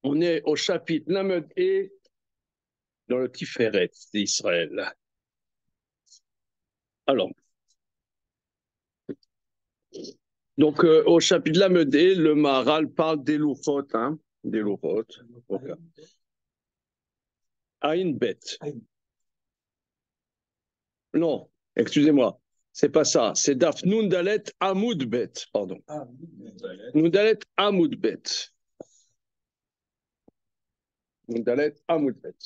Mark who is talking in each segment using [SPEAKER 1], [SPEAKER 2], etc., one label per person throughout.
[SPEAKER 1] On est au chapitre Lamed et dans le Tiferet d'Israël. Alors, donc au chapitre Lamed et, le Maharal parle des louchot, hein, des louchot. Okay. Aïn Bet. Non, excusez-moi, c'est pas ça. C'est Daf Nundalet Amoud Bet, pardon. Nundalet Amoud Bet. Nundalet Amoud Bet.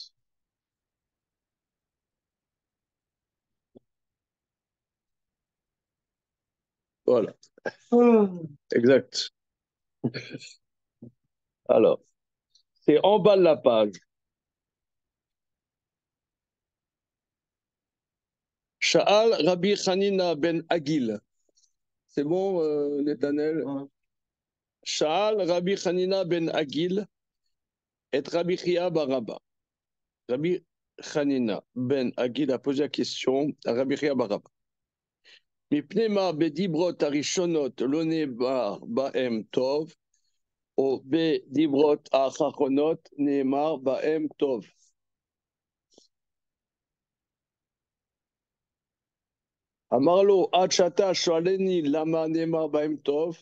[SPEAKER 1] Voilà. Exact. Alors, c'est en bas de la page. Sha'al Rabbi Hanina ben Agil. C'est bon, Netanel? Sha'al Rabbi Hanina ben Agil et Rabbi Chia Baraba. Rabbi Hanina ben Agil a posé la question à Rabbi Chia Baraba. Mipnema bedibrot arishonot lone bar baem tov ou bedibrot achachonot neemar baem tov. Amarlo achata shaleni lama neemar baem tov.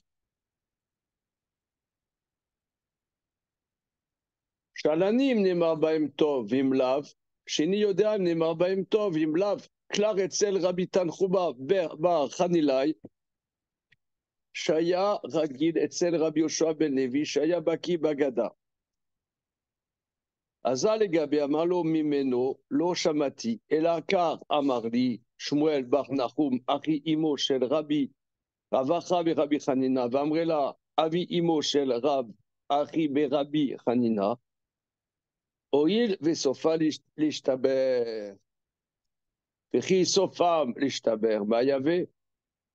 [SPEAKER 1] Shalanim neemar baem tov vimlav. Shini yodean neemar baem tov vimlav. Klar etzel Rabbi Tanchuba bar Chanilai. Shaya ragid etzel Rabbi Yoshua ben Levi. Shaya baki bagada. Azal Gabi Amalo Mimeno, Lo Shamati, Elakar Amarli, Shmuel Bar Nahum, Achi Imo Shel Rabbi, Ravacha be Rabbi Hanina, Vamrela, Avi Imo Shel Rab, Achi be Rabbi Hanina, Oil Vesofa Lishtaber, Vechi Sofam Lishtaber, Mayave,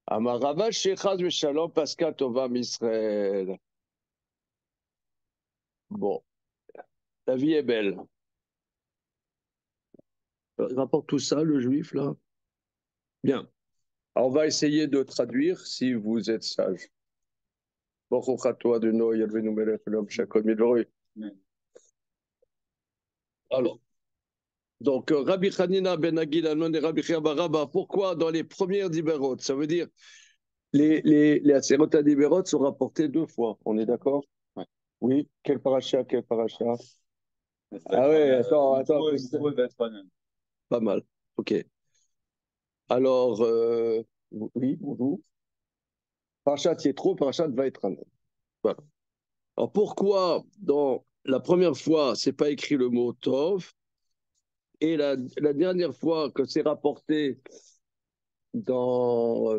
[SPEAKER 1] Amarava Shechaz Veshalom Pascal Tova Misraël. Bon, la vie est belle. Il rapporte tout ça, le juif, là. Bien. Alors, on va essayer de traduire si vous êtes sage. Alors, donc Rabbi Hanina ben Agil et Rabbi Chia Baraba, pourquoi dans les premières d'Iberot? Ça veut dire les Aserot d'Iberot sont rapportés 2 fois, on est d'accord? Ouais. Oui, quel paracha, quel paracha? Ah ouais, attends. Pas mal, ok. Alors, oui, bonjour. Parachat Yetro, parachat Vaïtranan. Voilà. Alors pourquoi dans la première fois, c'est pas écrit le mot Tov, et la dernière fois que c'est rapporté dans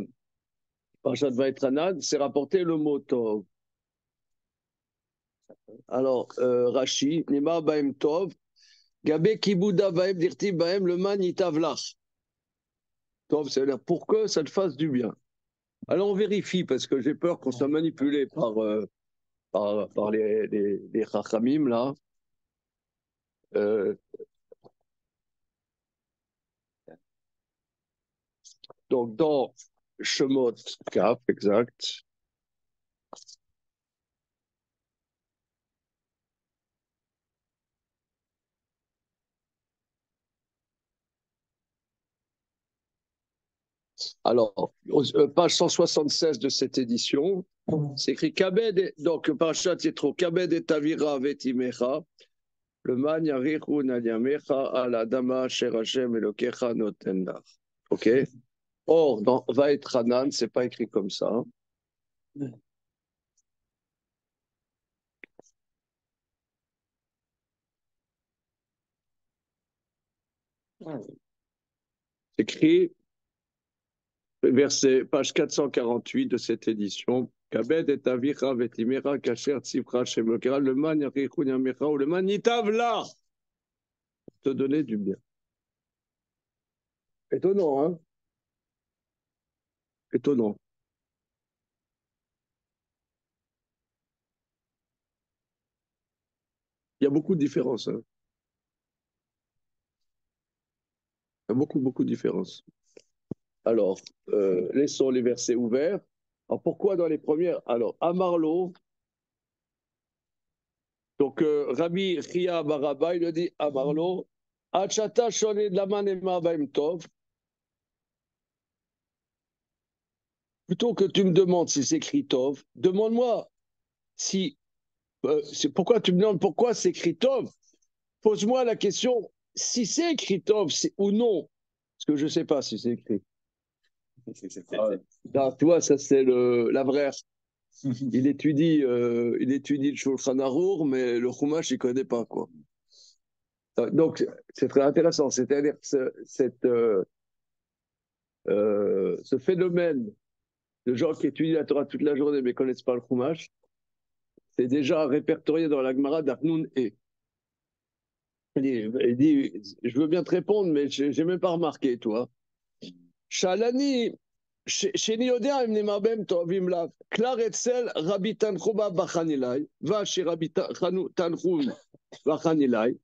[SPEAKER 1] Parashat Vaïtranan, c'est rapporté le mot Tov. Alors, Rashi, Nima Baem Tov, Gabe Kibuda Baem Dirti Baem le Man Itavlach. Tov, ça veut dire pour que ça te fasse du bien. Alors on vérifie parce que j'ai peur qu'on soit manipulé par les Chachamim là. Donc dans Shemot Kaf, exact. Alors, page 176 de cette édition, c'est écrit Kabed, donc Parashat Yetro, Kabed et Tavira Vetimecha, le man yarichu nadiamecha ala dama sher Hashem elokecha noten lach. Ok? Or, dans Vaetranan, c'est pas écrit comme ça. C'est écrit, verset, page 448 de cette édition, Kabed et Tavira Vetimecha, Kasher Tzivra Shem Elokera, le man yarichu nadiamecha, ou le man yitavla, te donner du bien. Étonnant, hein? Étonnant. Il y a beaucoup de différences. Hein. Il y a beaucoup de différences. Alors, laissons les versets ouverts. Alors, pourquoi dans les premières? Alors, à Marlowe, Donc, Rabbi Chia Baraba, il a dit à Marlo, Achata shone de la manema baim tov. Plutôt que tu me demandes si c'est écrit tov, demande-moi si. C'est pourquoi tu me demandes pourquoi c'est écrit tov. Pose-moi la question si c'est écrit tov ou non. Parce que je ne sais pas si c'est écrit. Tu vois, ça c'est la vraie. Il étudie le Shulchan Arour, mais le Chumash, il ne connaît pas, quoi. Donc, c'est très intéressant. C'est-à-dire que ce phénomène de gens qui étudient la Torah toute la journée mais ne connaissent pas le Chumash, c'est déjà répertorié dans la Gemara d'Afnoun et. Il dit, je veux bien te répondre, mais je n'ai même pas remarqué, toi. Shalani, sheni yodea im nemabem tovim lav. Klar etzel Rabbi Tanchuma bachanilai, va chez Rabbi Tanchum bachanilai.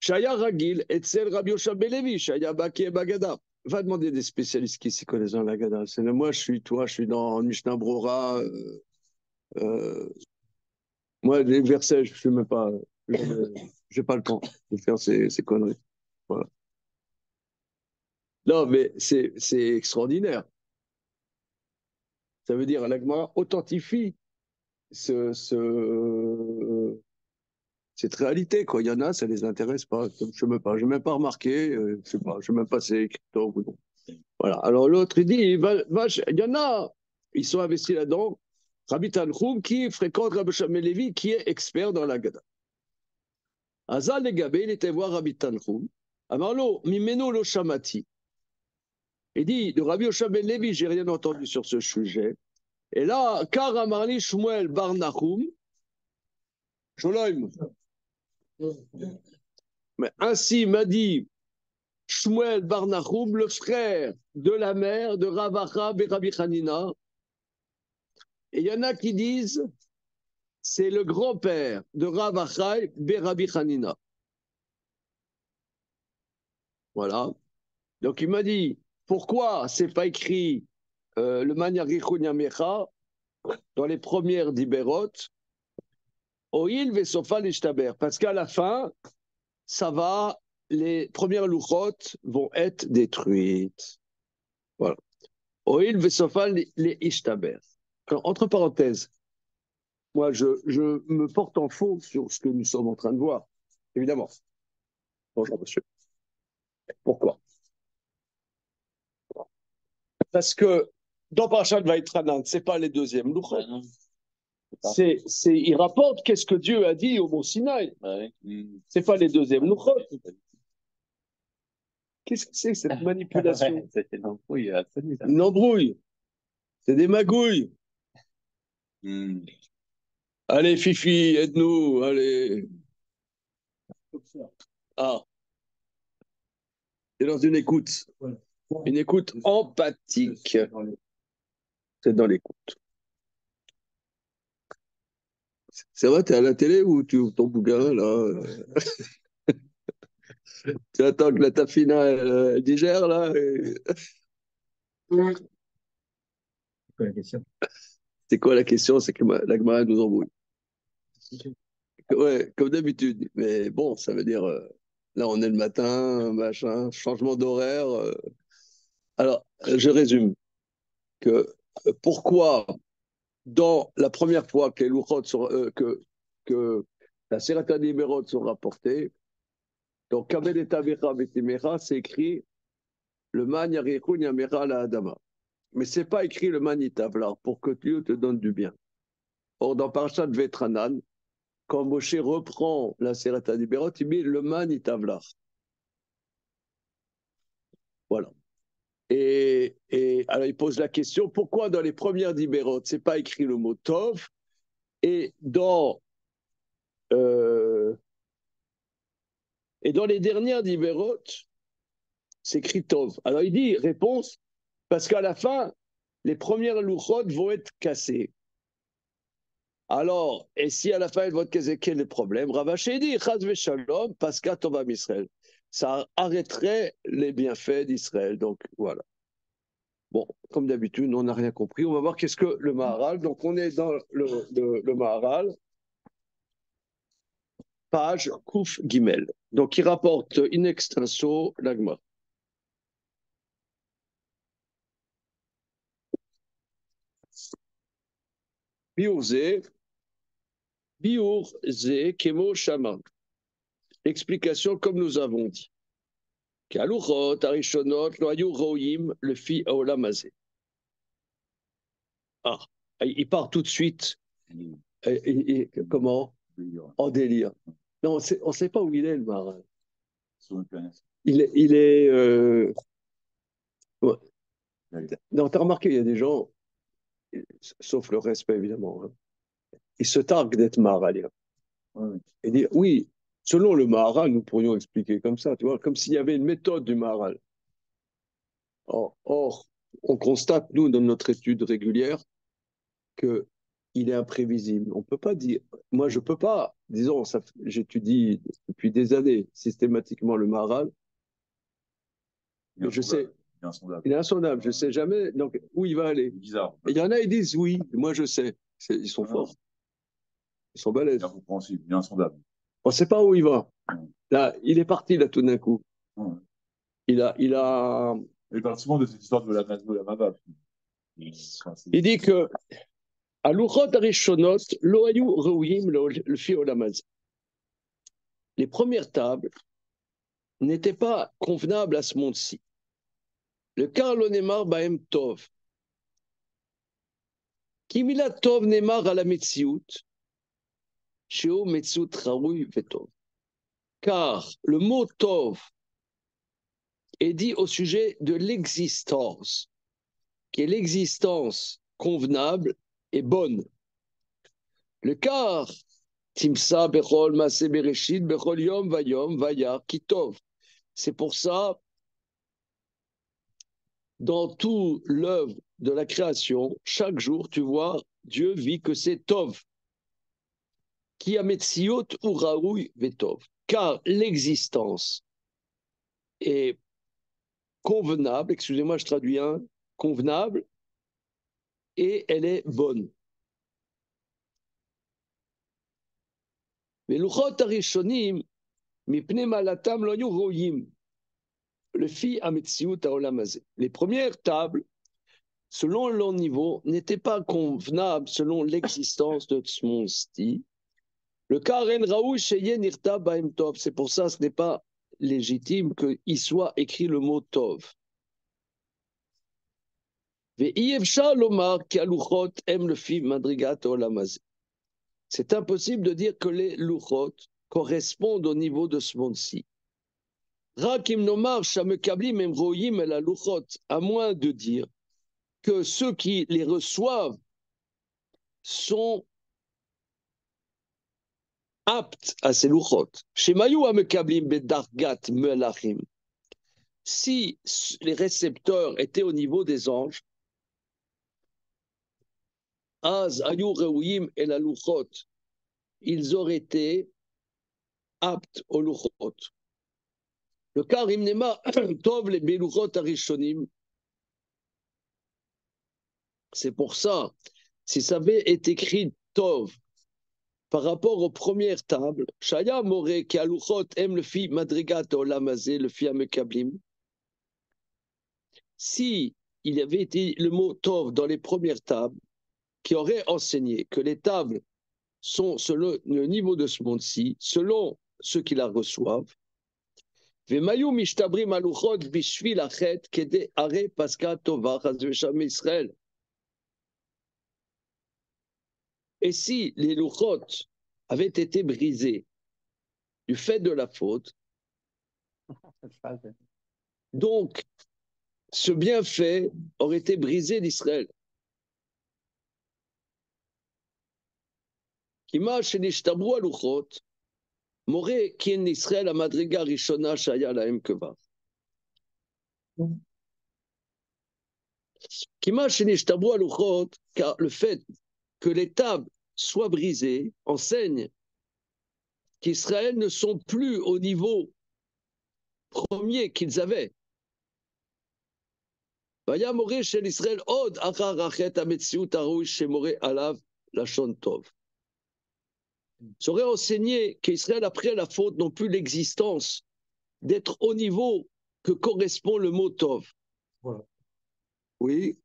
[SPEAKER 1] Shaya ragil etzel Rabbi Yosha Belevi, shaya baki bagada. Va demander des spécialistes qui s'y connaissent dans la Gada. Moi, je suis dans Mishnah Brora. Moi, les versets, je ne suis même pas. Je n'ai pas le temps de faire ces conneries. Voilà. Non, mais c'est extraordinaire. Ça veut dire l'Agmara authentifie cette réalité. Quoi. Il y en a, ça ne les intéresse pas. Je n'ai même pas remarqué. Je sais pas, je ne sais même pas si c'est écrit ou non. Voilà. Alors l'autre, il dit, il y en a, ils sont investis là-dedans. Rabbi Tanchoum, qui fréquente Rabbi Shamel Levi, qui est expert dans la Gada. Azal Legabé, il était voir Rabbi Tanchoum. Amarlo, mimeno lo shamati. Il dit, de Rabbi Shamel Levi, j'ai rien entendu sur ce sujet. Et là, car Amarli Shmuel Bar Nachum, Sholoim. Mais ainsi m'a dit Shmuel Bar Nachum, le frère de la mère de Rav Achab et Rabbi Hanina. Et il y en a qui disent c'est le grand-père de Rav Achab et Rabbi Hanina. Voilà. Donc il m'a dit pourquoi c'est pas écrit le Maniarichun Yamecha dans les premières d'Iberot, Oil Vesofa Lishtaber. Parce qu'à la fin, ça va, les premières louchotes vont être détruites. Voilà. Oil Vesofa les Ishtaber. Entre parenthèses, moi, je me porte en faux sur ce que nous sommes en train de voir, évidemment. Bonjour, monsieur. Pourquoi? Parce que dans Parashat Vaïtranan, ce n'est pas les deuxièmes louchotes. Il rapporte qu'est-ce que Dieu a dit au Mont Sinaï. C'est pas les deuxièmes louchotes. Qu'est-ce que c'est cette manipulation?
[SPEAKER 2] C'est une embrouille.
[SPEAKER 1] Une embrouille. C'est des magouilles. Allez, Fifi, aide-nous. Allez. Ah. C'est dans une écoute. Une écoute empathique. C'est dans l'écoute. C'est vrai, tu es à la télé ou tu ouvres ton bouquin, là? Tu attends que la tafina elle digère, là?
[SPEAKER 2] C'est quoi la question?
[SPEAKER 1] C'est quoi la question? C'est que la Gemara nous embrouille. Ouais, comme d'habitude. Mais bon, ça veut dire, là, on est le matin, machin, changement d'horaire. Alors, je résume que pourquoi, dans la première fois que les louchotes que la Serata Nimerot sont rapportées, donc, Kabel et Tavera Vetimera, c'est écrit le Man Yarechun Yamera la Adama. Mais c'est pas écrit le Man Itavlar pour que Dieu te donne du bien. Or, dans Parashat Vetranan, quand Moshe reprend la Serata Nimerot, il met le Man Itavlar. Voilà. Et alors, il pose la question pourquoi dans les premières d'Ibérot, c'est pas écrit le mot Tov, et euh, dans les dernières d'Ibérot, c'est écrit Tov. Alors, il dit réponse parce qu'à la fin, les premières louchot vont être cassées. Alors, et si à la fin, elles vont être cassées, quel est le problème? Ravaché dit Chaz Veshalom, Pascha Tova Israël. Ça arrêterait les bienfaits d'Israël. Donc, voilà. Bon, comme d'habitude, on n'a rien compris. On va voir qu'est-ce que le Maharal. Donc, on est dans le Maharal. page Kouf Gimel. Donc, il rapporte in extenso l'agma. Biur ze kemo shaman. Explication comme nous avons dit. Kaluchot arishonot lo ayu roim le fi haolam hazeh. Ah, il part tout de suite. Comment? En délire. Non, on ne sait pas où il est, le marin. Il est. Ouais. Non, tu as remarqué, il y a des gens, sauf le respect évidemment, hein, ils se targuent d'être Maharaliens. Et dire, oui, selon le Maharal, nous pourrions expliquer comme ça, tu vois, comme s'il y avait une méthode du Maharal. Or, on constate, nous, dans notre étude régulière, qu'il est imprévisible. On ne peut pas dire. Moi, je ne peux pas, disons, j'étudie depuis des années systématiquement le Maharal, mais je sais. Il est insondable, je ne sais jamais donc, où il va aller.
[SPEAKER 3] Bizarre.
[SPEAKER 1] Et il y en a, ils disent oui, moi je sais. Ils sont forts. Ils sont balèzes.
[SPEAKER 3] Incompréhensible, il est insondable.
[SPEAKER 1] On ne sait pas où il va. Là, il est parti, là, tout d'un coup. Il a...
[SPEAKER 3] Il parle souvent de cette histoire de la Mabab.
[SPEAKER 1] Il dit que à l'Uchot Arishonot, l'Oayu Reuim, le fi Olam hazeh. Les premières tables n'étaient pas convenables à ce monde-ci. Le Karlo Nemar Baem Tov. Kimila Tov Nemar à la Metsiout. Sheo Metsiout Raoui Vetov. Car le mot Tov est dit au sujet de l'existence, qui est l'existence convenable et bonne. Le car, Timsa Bechol Maase Bereshit Bechol Yom Vayom Vayar Kitov. C'est pour ça, dans toute l'œuvre de la création, chaque jour, tu vois, Dieu vit que c'est Tov. Qui a Metziot ou Raoui Vetov. Car l'existence est convenable, excusez-moi, je traduis un, convenable, et elle est bonne. Mais l'uchot arishonim, mipne malatam lo yu royim, le fi ametziut haolam hazeh. Les premières tables, selon leur niveau, n'étaient pas convenables selon l'existence de ce monde-ci. Le karen raoul sheyen irta baem tov, c'est pour ça que ce n'est pas légitime qu'il soit écrit le mot tov. C'est impossible de dire que les luchot correspondent au niveau de ce monde-ci. À moins de dire que ceux qui les reçoivent sont aptes à ces luchot. Si les récepteurs étaient au niveau des anges, Az ayu reuim el aluchot, ils auraient été aptes aux luchot. Le karim nema tov les beluchot arishonim. C'est pour ça, si ça avait été écrit tov par rapport aux premières tables, Shaya Moré qui aluchot aime le fi madrigat olam hazeh, le fi amekablim. Si il y avait été le mot tov dans les premières tables, qui aurait enseigné que les tables sont selon le niveau de ce monde-ci, selon ceux qui la reçoivent. Et si les louchot avaient été brisés du fait de la faute, donc ce bienfait aurait été brisé d'Israël. Kima shenishtabru aluchot, moré kien Israël a madriga rishona shaya lahem keva. Kima shenishtabru aluchot, car le fait que les tables soient brisées enseigne qu'Israël ne sont plus au niveau premier qu'ils avaient. Vaya moré shel Israël od achar achet ametziut harouy shemoré alav lashon tov. Ça aurait enseigné qu'Israël, après la faute, n'ont plus l'existence d'être au niveau que correspond le mot Tov.
[SPEAKER 2] Voilà.
[SPEAKER 1] Oui.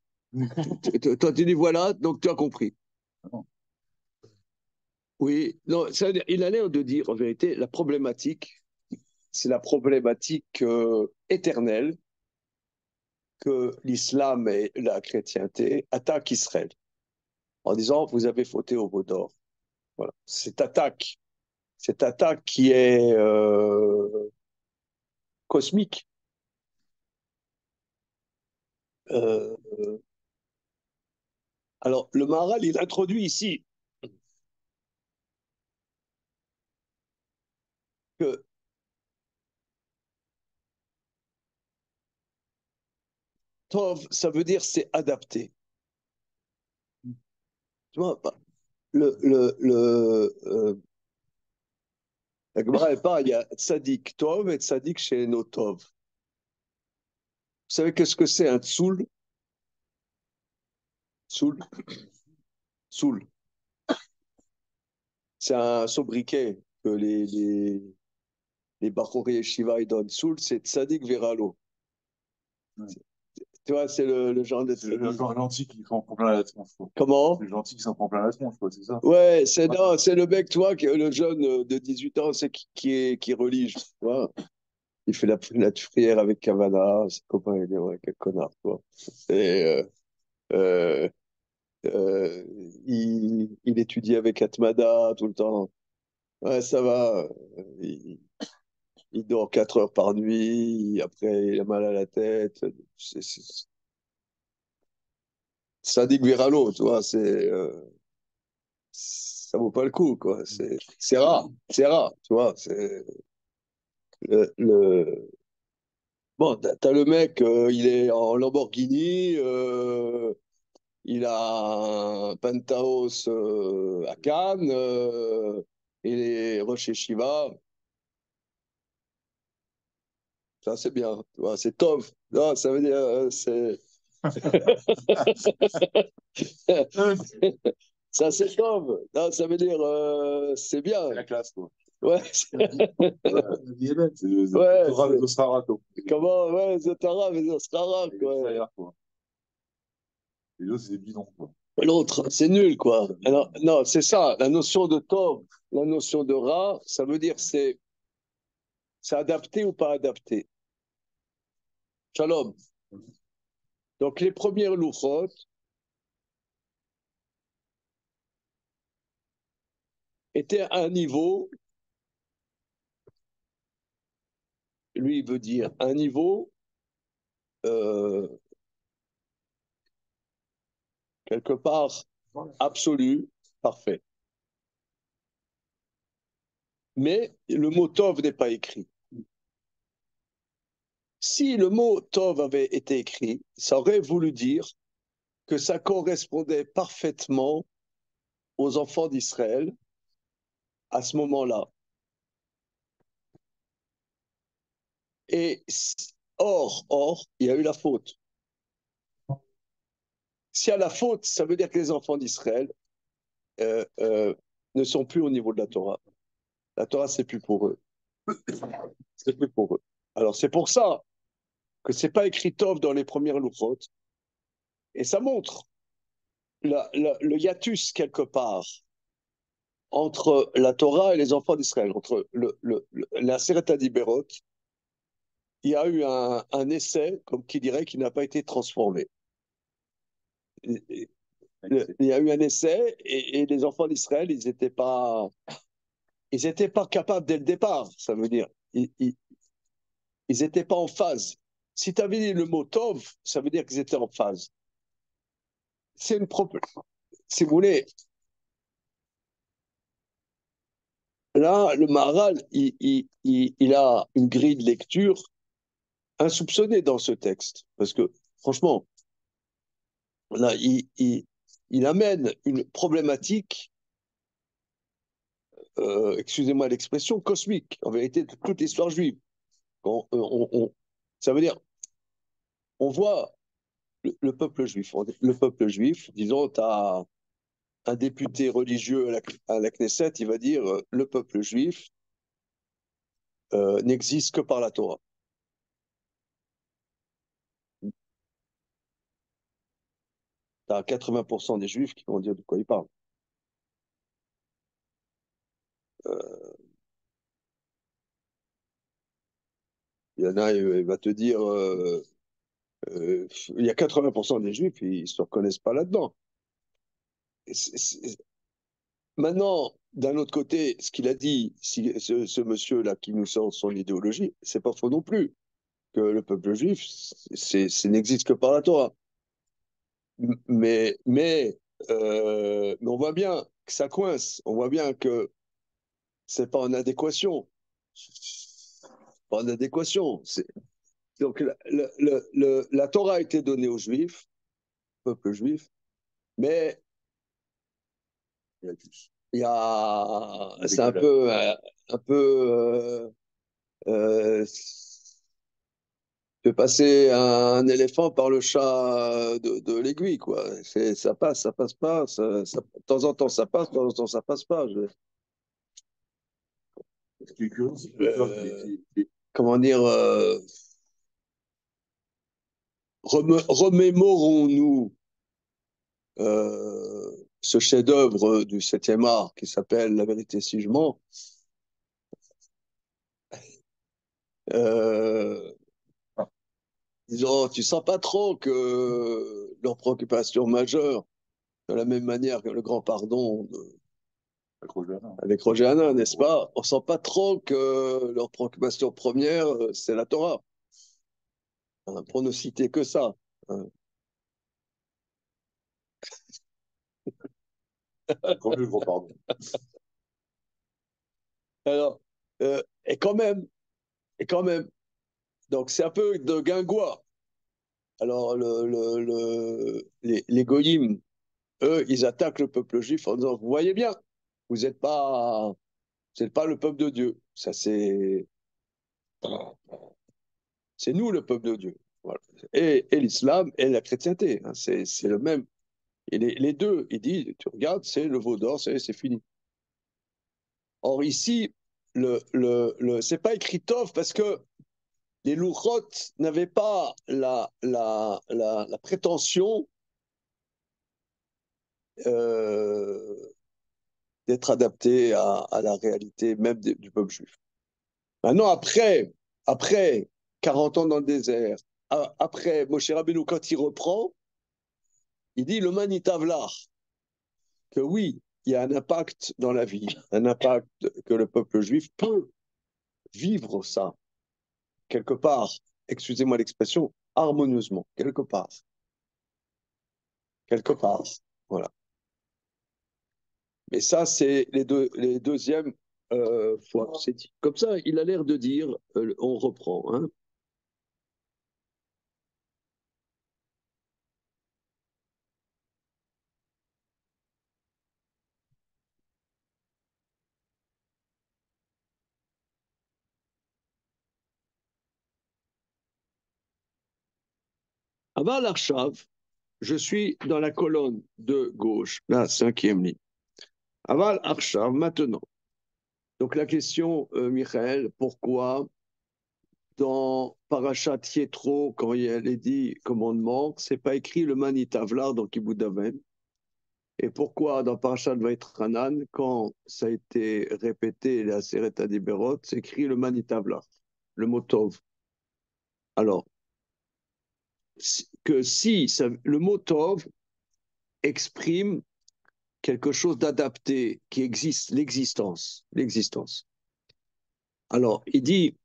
[SPEAKER 1] Toi, tu dis voilà, donc tu as compris. Oui, non, il a l'air de dire, en vérité, la problématique, c'est la problématique éternelle que l'islam et la chrétienté attaquent Israël en disant vous avez fauté au veau d'or. Voilà. Cette attaque qui est cosmique. Euh, alors, le Maharal, il introduit ici que Tov, ça veut dire c'est adapté. Tu vois, la Gemara, elle parle, il y a Tzadik Tov et Tzadik She'eno Tov. Vous savez qu'est-ce que c'est un tsoul? Tsoul? Tsoul. C'est un sobriquet que les Bachori et Shiva ils donnent. Tsoul, c'est Tzadik Veralo.
[SPEAKER 3] Ouais.
[SPEAKER 1] Tu vois, c'est le genre de.
[SPEAKER 3] C'est le gentil qui s'en prend plein la tronche, quoi.
[SPEAKER 1] Comment?
[SPEAKER 3] C'est le gentil qui s'en prend plein la tronche, quoi, c'est ça?
[SPEAKER 1] Ouais, c'est non, c'est le mec, tu vois, le jeune de 18 ans, c'est qui est religieux. Tu vois. Il fait la prière avec Kavana, ses copains, il dit ouais, quel connard, quoi. Et euh, il étudie avec Atmada tout le temps. Ouais, ça va. Il, il dort 4 heures par nuit. Après, il a mal à la tête. Ça dit que Viralo, tu vois, ça vaut pas le coup, quoi. C'est rare, tu vois. Le... Bon, t'as le mec, il est en Lamborghini, il a un penthouse à Cannes, il est Rosh Shiva. Ça, c'est bien, tu vois, c'est Tov. Non, ça veut dire, ça, c'est Tov. Non, ça veut dire, c'est bien.
[SPEAKER 3] C'est la classe, quoi.
[SPEAKER 1] Ouais.
[SPEAKER 3] C'est le
[SPEAKER 1] Ouais,
[SPEAKER 3] Torah des Osrarato.
[SPEAKER 1] comment, ouais, Zotara, mais Zotara, quoi.
[SPEAKER 3] Les autres, c'est des bidons, quoi.
[SPEAKER 1] L'autre, c'est nul, quoi. Alors, non, c'est ça, la notion de Tov, la notion de Ra, ça veut dire c'est adapté ou pas adapté. Shalom. Donc, les premières louchot étaient à un niveau, lui, il veut dire un niveau euh, quelque part absolu, parfait. Mais le mot Tov n'est pas écrit. Si le mot Tov avait été écrit, ça aurait voulu dire que ça correspondait parfaitement aux enfants d'Israël à ce moment-là. Et or, il y a eu la faute. S'il y a la faute, ça veut dire que les enfants d'Israël euh, euh, ne sont plus au niveau de la Torah. La Torah, c'est plus pour eux. C'est plus pour eux. Alors, c'est pour ça que c'est pas écrit Tov dans les premières louchotes. Et ça montre le hiatus quelque part entre la Torah et les enfants d'Israël, entre la Seret Diberot. Il y a eu un essai, comme qui dirait, qui n'a pas été transformé. Il y a eu un essai et les enfants d'Israël, ils étaient pas capables dès le départ. Ça veut dire, ils étaient pas en phase. Si tu avais dit le mot Tov, ça veut dire qu'ils étaient en phase. C'est une propre. Si vous voulez, là, le Maharal, il a une grille de lecture insoupçonnée dans ce texte. Parce que, franchement, là, il amène une problématique, excusez-moi l'expression, cosmique, en vérité, de toute l'histoire juive. Ça veut dire, on voit le peuple juif. Le peuple juif, disons, un député religieux à la Knesset, il va dire le peuple juif n'existe que par la Torah. Tu as 80% des juifs qui vont dire de quoi il parle. Il y en a, il va te dire, il y a 80% des juifs, ils ne se reconnaissent pas là-dedans. Maintenant, d'un autre côté, ce qu'il a dit, ce monsieur-là qui nous sort son idéologie, c'est pas faux non plus, que le peuple juif, n'existe que par la Torah. Mais on voit bien que ça coince, on voit bien que c'est pas en adéquation. Pas en adéquation. Donc la Torah a été donnée aux Juifs, au peuple juif, mais c'est un peu de passer un éléphant par le chat de l'aiguille, quoi. Ça passe pas. De temps en temps, ça passe, de temps en temps, ça passe pas.
[SPEAKER 3] Ce qui est curieux, c'est que
[SPEAKER 1] Comment dire, remémorons-nous ce chef-d'œuvre du 7e art qui s'appelle La vérité si je mens. Disons, tu sens pas trop que leur préoccupation majeure, de la même manière que le grand pardon avec Roger Hanin, n'est-ce pas? On sent pas trop que leur préoccupation première, c'est la Torah. Pour ne citer que ça.
[SPEAKER 3] Comme le grand pardon.
[SPEAKER 1] Alors, et quand même, donc c'est un peu de guingois. Alors, les goyim, eux, ils attaquent le peuple juif en disant, vous voyez bien, vous n'êtes pas le peuple de Dieu. Ça, c'est nous le peuple de Dieu. Voilà. Et l'islam et la chrétienté, hein, c'est le même. Et les deux, il dit, tu regardes, c'est le veau d'or, c'est fini. Or ici, c'est pas écrit Tov parce que les louchot n'avaient pas la prétention euh, d'être adaptés à la réalité même du peuple juif. Maintenant, après 40 ans dans le désert, après Moshe Rabbeinu, quand il reprend, il dit le manitavlar, que oui, il y a un impact dans la vie, un impact que le peuple juif peut vivre ça, quelque part, excusez-moi l'expression, harmonieusement, quelque part. Quelque part, voilà. Mais ça, c'est les deuxièmes fois que c'est dit. Comme ça, il a l'air de dire, on reprend. Hein. Avant l'Arshav, je suis dans la colonne de gauche, la 5e ligne. Aval Arshav, maintenant. Donc la question, Michael, pourquoi dans Parashat Yetro, quand il est dit commandement, c'est pas écrit le Manitavlar dans Kibud Aven? Et pourquoi dans Parashat Vaitranan, quand ça a été répété, la Seret Adiberot, c'est écrit le Manitavlar, le mot Tov? Alors, le mot Tov exprime quelque chose d'adapté qui existe, l'existence. Alors, il dit,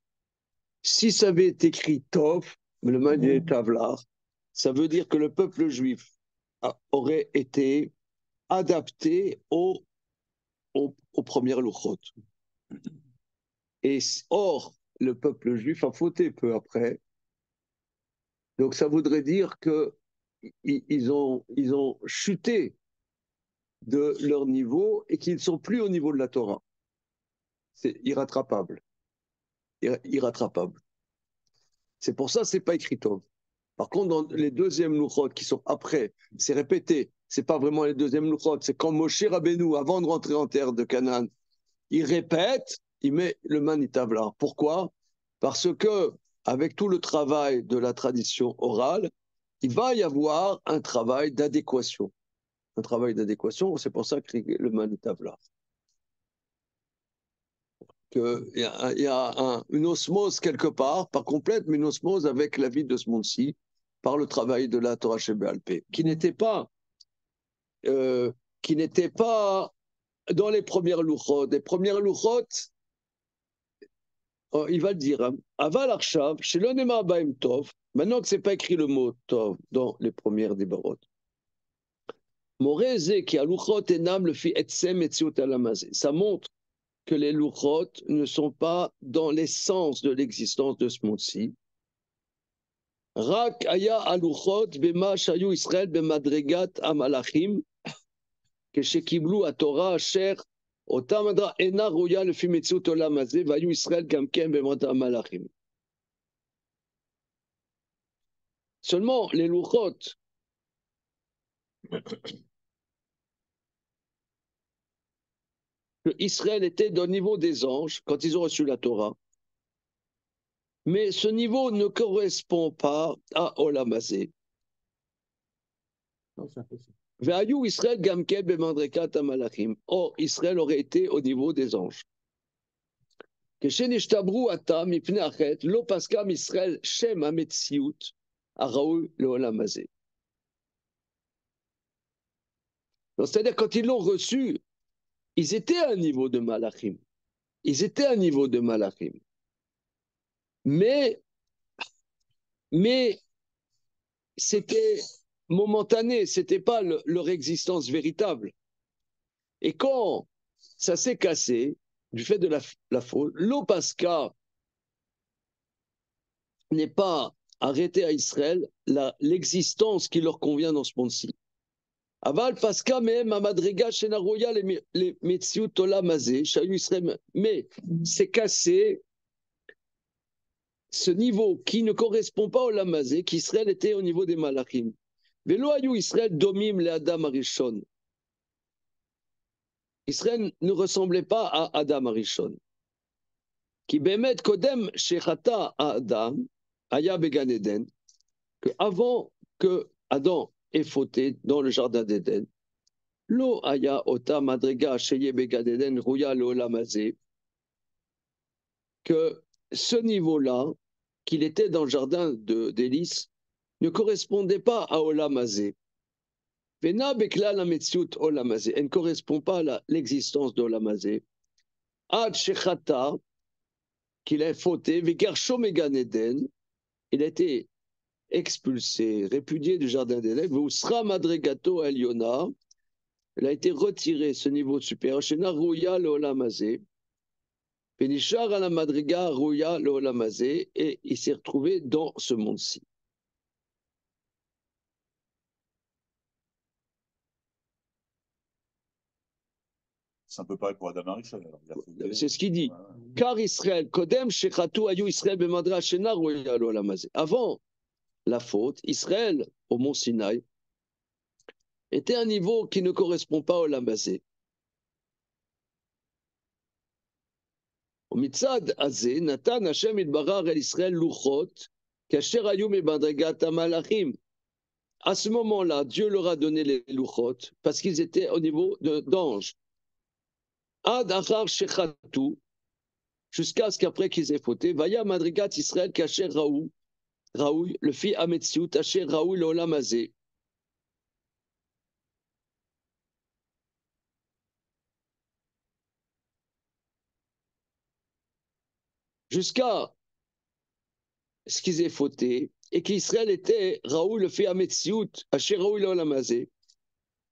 [SPEAKER 1] si ça avait été écrit Tov, le Manitavlar, ça veut dire que le peuple juif aurait été adapté aux premières louchot. Et or, le peuple juif a fauté peu après. Donc ça voudrait dire qu'ils ont chuté de leur niveau et qu'ils ne sont plus au niveau de la Torah. C'est irrattrapable. Irrattrapable. C'est pour ça que ce n'est pas écrit Tov. Par contre, dans les deuxièmes louchot qui sont après, c'est répété c'est pas vraiment les deuxièmes Luchot, c'est quand Moshe Rabbeinu, avant de rentrer en terre de Canaan, il répète, il met le Manitavla. Pourquoi? Parce que, avec tout le travail de la tradition orale, il va y avoir un travail d'adéquation. Un travail d'adéquation, c'est pour ça qu'il y a le Manitavla. Il y a une osmose quelque part, pas complète, mais une osmose avec la vie de ce monde-ci, par le travail de la Torah Shebéalpé, euh, qui n'était pas dans les premières louchot. Les premières louchot, il va le dire, hein, Aval Arshav, chez l'Onema Baim Tov, maintenant que ce n'est pas écrit le mot Tov dans les premières Dibarot. Moreze qui a louchot enam le fi etsem etziut alamazé. Ça montre que les louchot ne sont pas dans l'essence de l'existence de ce monde-ci. Rak aya aluchot bema shayu Israël bemadregat amalachim כשקיבלו התורה אשר אותם הדרה אינה ראויה לפי מציאות עולם הזה, והיו ישראל גם כן במות המלאכים. Seulement, les louchot, Israël était au niveau des anges quand ils ont reçu la Torah, mais ce niveau ne correspond pas à Olam Hazé.
[SPEAKER 2] Non, c'est impossible.
[SPEAKER 1] Ve'ayu Israël gamken b'madrekat hamalachim. Or, Israël aurait été au niveau des anges. כשנשתברו עתה מפני החטא, לא פסקה מישראל שם המציאות הראוי לעולם הזה. C'est-à-dire, quand ils l'ont reçu, ils étaient à un niveau de malachim. Ils étaient à un niveau de malachim. Mais c'était momentané, ce n'était pas leur existence véritable. Et quand ça s'est cassé, du fait de la faute, l'Opaska n'est pas arrêté à Israël l'existence qui leur convient dans ce monde-ci. Aval Paska mehem amadrega shenaroya les metziut olam hazé, shayu Israël. Mais c'est cassé ce niveau qui ne correspond pas au olam hazé, qu'Israël était au niveau des malachim. Velo ayu Israël domim le Adam Arishon. Israël ne ressemblait pas à Adam Arishon. Qui bemet kodem shechata à Adam, aya began Eden, que avant que Adam ait fauté dans le jardin d'Éden, lo aya ota madrega sheye began Eden rouya le olam hazé, que ce niveau-là, qu'il était dans le jardin d'Élis, ne correspondait pas à olam hazé. Vena bekla la metziut olam hazé, elle ne correspond pas à l'existence d'olam hazé. Ad shechata, qu'il a fauté, Vegarsho Megan Eden, il a été expulsé, répudié du jardin d'Éden, Vusra Madregato Eliona, il a été retiré ce niveau supérieur, Shena Rouya le Olam Hazé, Penishar à la Madriga Rouya le Olam Hazé, et il s'est retrouvé dans ce monde-ci.
[SPEAKER 3] C'est un peu pareil pour Adam Arishon.
[SPEAKER 1] C'est ce qu'il dit. Car Israël, Kodem, Shechatu, Ayu Israël, Bemadra, Shena Rouya le Olam Hazé. Avant la faute, Israël, au mont Sinaï, était un niveau qui ne correspond pas au Olam Hazé. Au mitzad hazé, Natan Hashem idbarar el Israël luchot, kasher hayu mebadregat hamalachim. À ce moment-là, Dieu leur a donné les luchot parce qu'ils étaient au niveau d'anges. Ad achar shechatu, jusqu'à ce qu'après qu'ils aient fauté, vaya madrigat Israël kasher raou, le fi ametziut, asher raou l'olam hazé. Jusqu'à ce qu'ils aient fauté, et qu'Israël était Raoul le fait à Metsiout, à Raoul l'Olam hazé.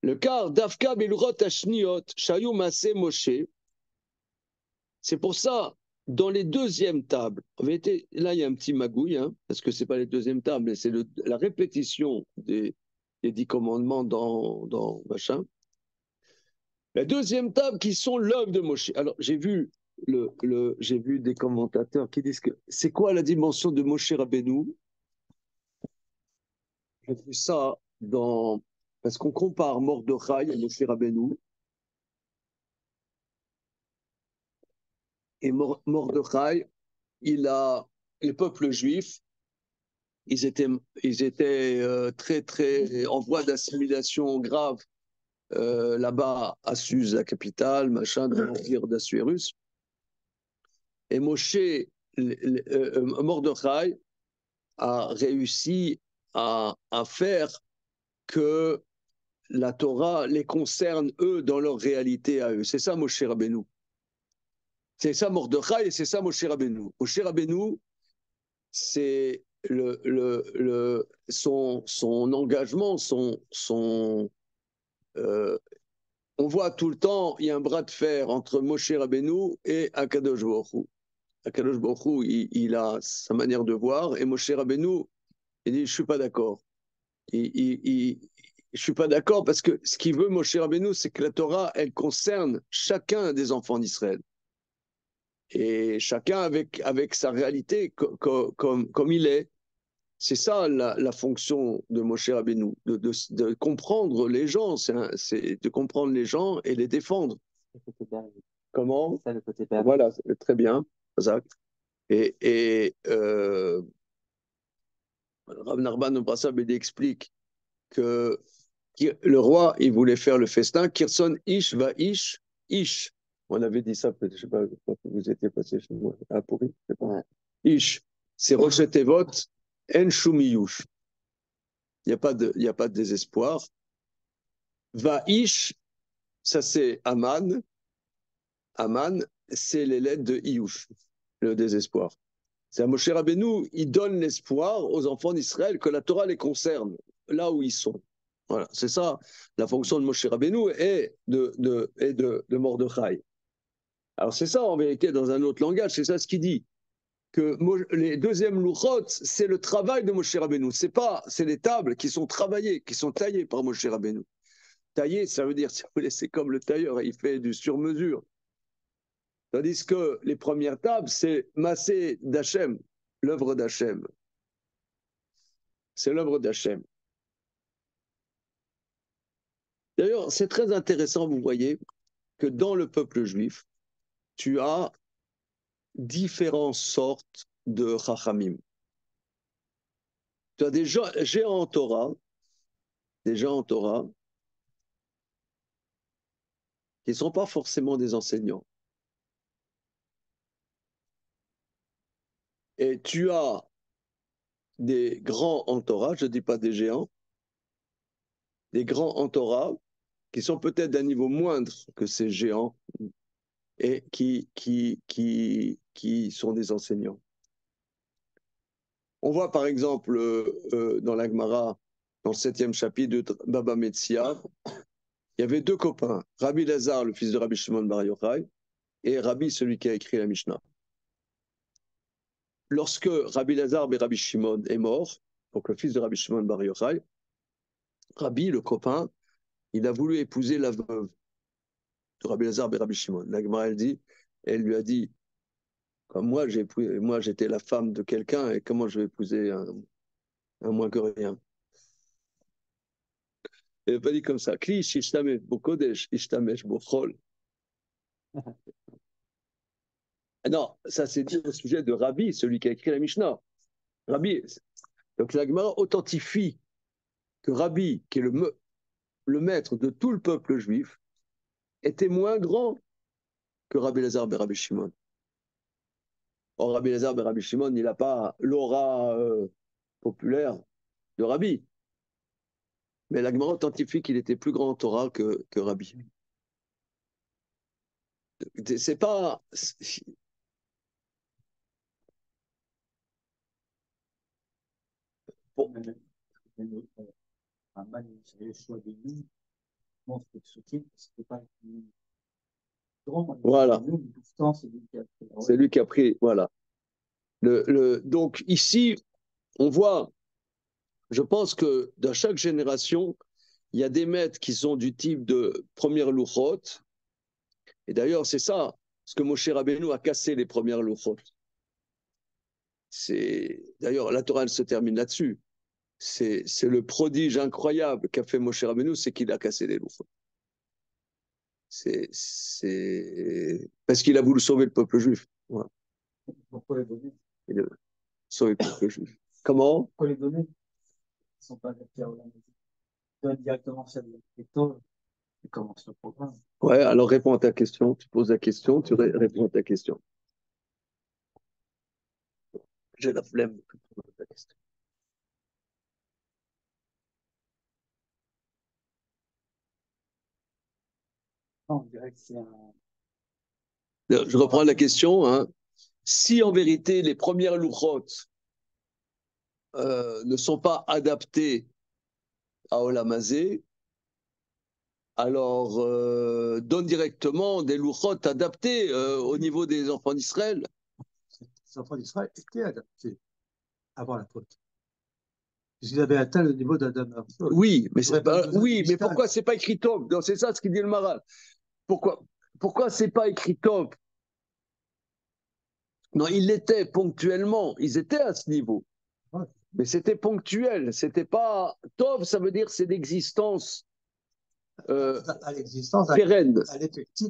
[SPEAKER 1] Le quart d'Afka Belurot Ashniot, Shayu Masé Moshe. C'est pour ça, dans les deuxièmes tables, là il y a un petit magouille, hein, parce que ce n'est pas les deuxièmes tables, mais c'est la répétition des 10 commandements dans machin. La deuxième table qui sont l'œuvre de Moshe. Alors j'ai vu j'ai vu des commentateurs qui disent que c'est quoi la dimension de Moshe Rabbeinu? J'ai vu ça Parce qu'on compare Mordechai à Moshe Rabbeinu. Et Mordechai, les peuples juifs, ils étaient très en voie d'assimilation grave là-bas à Suse, la capitale, machin, de l'empire d'Assuérus. Et Mordechai a réussi à faire que la Torah les concerne eux dans leur réalité à eux. C'est ça Moshe Rabbeinu. C'est ça Mordechai et c'est ça Moshe Rabbeinu. Moshe Rabbeinu, c'est son engagement, on voit tout le temps, il y a un bras de fer entre Moshe Rabbeinu et Akadosh Baruch Hu. Akadosh Baruch Hu, il a sa manière de voir, et Moshe Rabbeinu, il dit, je suis pas d'accord. Je suis pas d'accord parce que ce qu'il veut, Moshe Rabbeinu, c'est que la Torah, elle concerne chacun des enfants d'Israël. Et chacun avec sa réalité comme il est. C'est ça la fonction de Moshe Rabbeinu, de comprendre les gens, c'est de comprendre les gens et les défendre. Comment?
[SPEAKER 2] Ça, le côté pervers.
[SPEAKER 1] Voilà, très bien, exact. Et Rav Narban Obrassab explique que le roi, il voulait faire le festin, Kirson Ish va Ish, Ish. On avait dit ça, peut-être, je ne sais pas, vous étiez passé chez moi à Pourri, je sais pas. Ouais. Ish, c'est Rosh Tevot, En Shumiyush. Il n'y a pas de désespoir. Va Ish, ça c'est Aman. Aman, c'est les lettres de Iyush, le désespoir. C'est à Moshe Rabbeinu, il donne l'espoir aux enfants d'Israël que la Torah les concerne, là où ils sont. Voilà, c'est ça la fonction de Moshe Rabbeinu et de Mordechai. Alors c'est ça en vérité dans un autre langage, c'est ça ce qu'il dit. Que les deuxièmes louchot, c'est le travail de Moshe Rabbeinu. C'est les tables qui sont travaillées, qui sont taillées par Moshe Rabbeinu. Taillé, ça veut dire, si vous voulez, c'est comme le tailleur, il fait du sur-mesure. Tandis que les premières tables, c'est Massé d'Hachem, l'œuvre d'Hachem. C'est l'œuvre d'Hachem. D'ailleurs, c'est très intéressant, vous voyez, que dans le peuple juif, tu as différentes sortes de chachamim. Tu as des géants en Torah, qui ne sont pas forcément des enseignants. Et tu as des grands en Torah, je ne dis pas des géants, des grands en Torah qui sont peut-être d'un niveau moindre que ces géants et qui sont des enseignants. On voit par exemple dans la Gemara, dans le 7e chapitre de Baba Metzia, il y avait deux copains, Rabbi Lazar, le fils de Rabbi Shimon Bar Yochai, et Rabbi, celui qui a écrit la Mishnah. Lorsque Rabbi Lazar et Rabbi Shimon est mort, donc le fils de Rabbi Shimon Bar Yochai, Rabbi, le copain, il a voulu épouser la veuve de Rabbi Lazar et Rabbi Shimon. La Gemara, elle lui a dit, comme moi, j'étais la femme de quelqu'un, et comment je vais épouser un moins que rien? Il n'a pas dit comme ça. Kli shishtamesh bo kodesh, ishtamesh bo chol. Non, ça c'est dit au sujet de Rabbi, celui qui a écrit la Mishnah. Rabbi, donc la Gemara authentifie que Rabbi, qui est le maître de tout le peuple juif, était moins grand que Rabbi Lazar ben Rabbi Shimon. Or, Rabbi Lazar ben Rabbi Shimon, il n'a pas l'aura populaire de Rabbi. Mais la Gemara authentifie qu'il était plus grand en Torah que Rabbi. C'est pas. Bon. Voilà. C'est lui qui a pris. Voilà. Donc ici, on voit, je pense que dans chaque génération, il y a des maîtres qui sont du type de première louchot. Et d'ailleurs, c'est ça, ce que Moshe Rabbeinu a cassé les premières louchot. D'ailleurs, la Torah, elle se termine là-dessus. c'est le prodige incroyable qu'a fait Moshe Rabbeinu, c'est qu'il a cassé les loups. C'est parce qu'il a voulu sauver le peuple juif. Voilà.
[SPEAKER 2] Pourquoi les données?
[SPEAKER 1] Il a sauvé le peuple juif. Comment?
[SPEAKER 2] Pourquoi les données ne sont pas adaptées à Olam? Ils donnent directement celle de l'électeur et commence le programme.
[SPEAKER 1] Ouais, alors réponds à ta question. Tu poses la question, tu réponds à ta question. J'ai la flemme de répondre à ta question.
[SPEAKER 2] Non, on dirait que c'est un.
[SPEAKER 1] Je reprends la question. Hein. Si en vérité les premières louchotes ne sont pas adaptées à Olam Hazé, alors donne directement des louchotes adaptées au niveau des enfants d'Israël.
[SPEAKER 2] Les enfants d'Israël étaient adaptés avant la faute. Puisqu'ils avaient atteint le niveau d'Adam.
[SPEAKER 1] Oui, mais oui, mais pourquoi c'est pas écrit Tov? C'est ça ce qu'il dit le Maral. Pourquoi c'est pas écrit Tov? Non, ils l'étaient ponctuellement, ils étaient à ce niveau.
[SPEAKER 2] Ouais.
[SPEAKER 1] Mais c'était ponctuel, c'était pas Tov, ça veut dire c'est l'existence
[SPEAKER 2] à l'existence,
[SPEAKER 1] pérenne.
[SPEAKER 2] à l'effectif,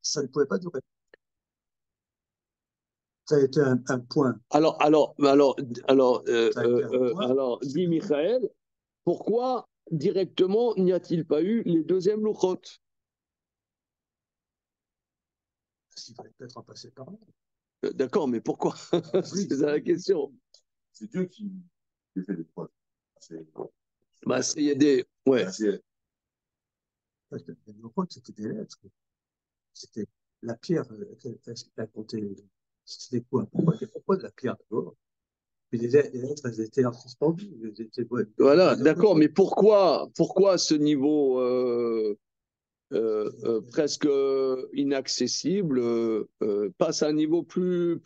[SPEAKER 2] ça ne pouvait pas durer. Ça a été un point.
[SPEAKER 1] Alors, dit Michael, pourquoi directement n'y a-t-il pas eu les deuxièmes louchotes?
[SPEAKER 2] Parce qu'il fallait peut-être en passer par là.
[SPEAKER 1] D'accord, mais pourquoi?
[SPEAKER 2] Oui,
[SPEAKER 1] c'est ça la question.
[SPEAKER 3] C'est Dieu qui fait des preuves.
[SPEAKER 1] Bah, il y a des. Ouais.
[SPEAKER 2] Parce que les louchotes, c'était des lettres. C'était la pierre qu'elle comptait. C'était quoi? Pourquoi de la pierre d'abord? Puis les lettres, elles étaient suspendues.
[SPEAKER 1] Voilà, d'accord, mais pourquoi ce niveau presque inaccessible passe à un niveau plus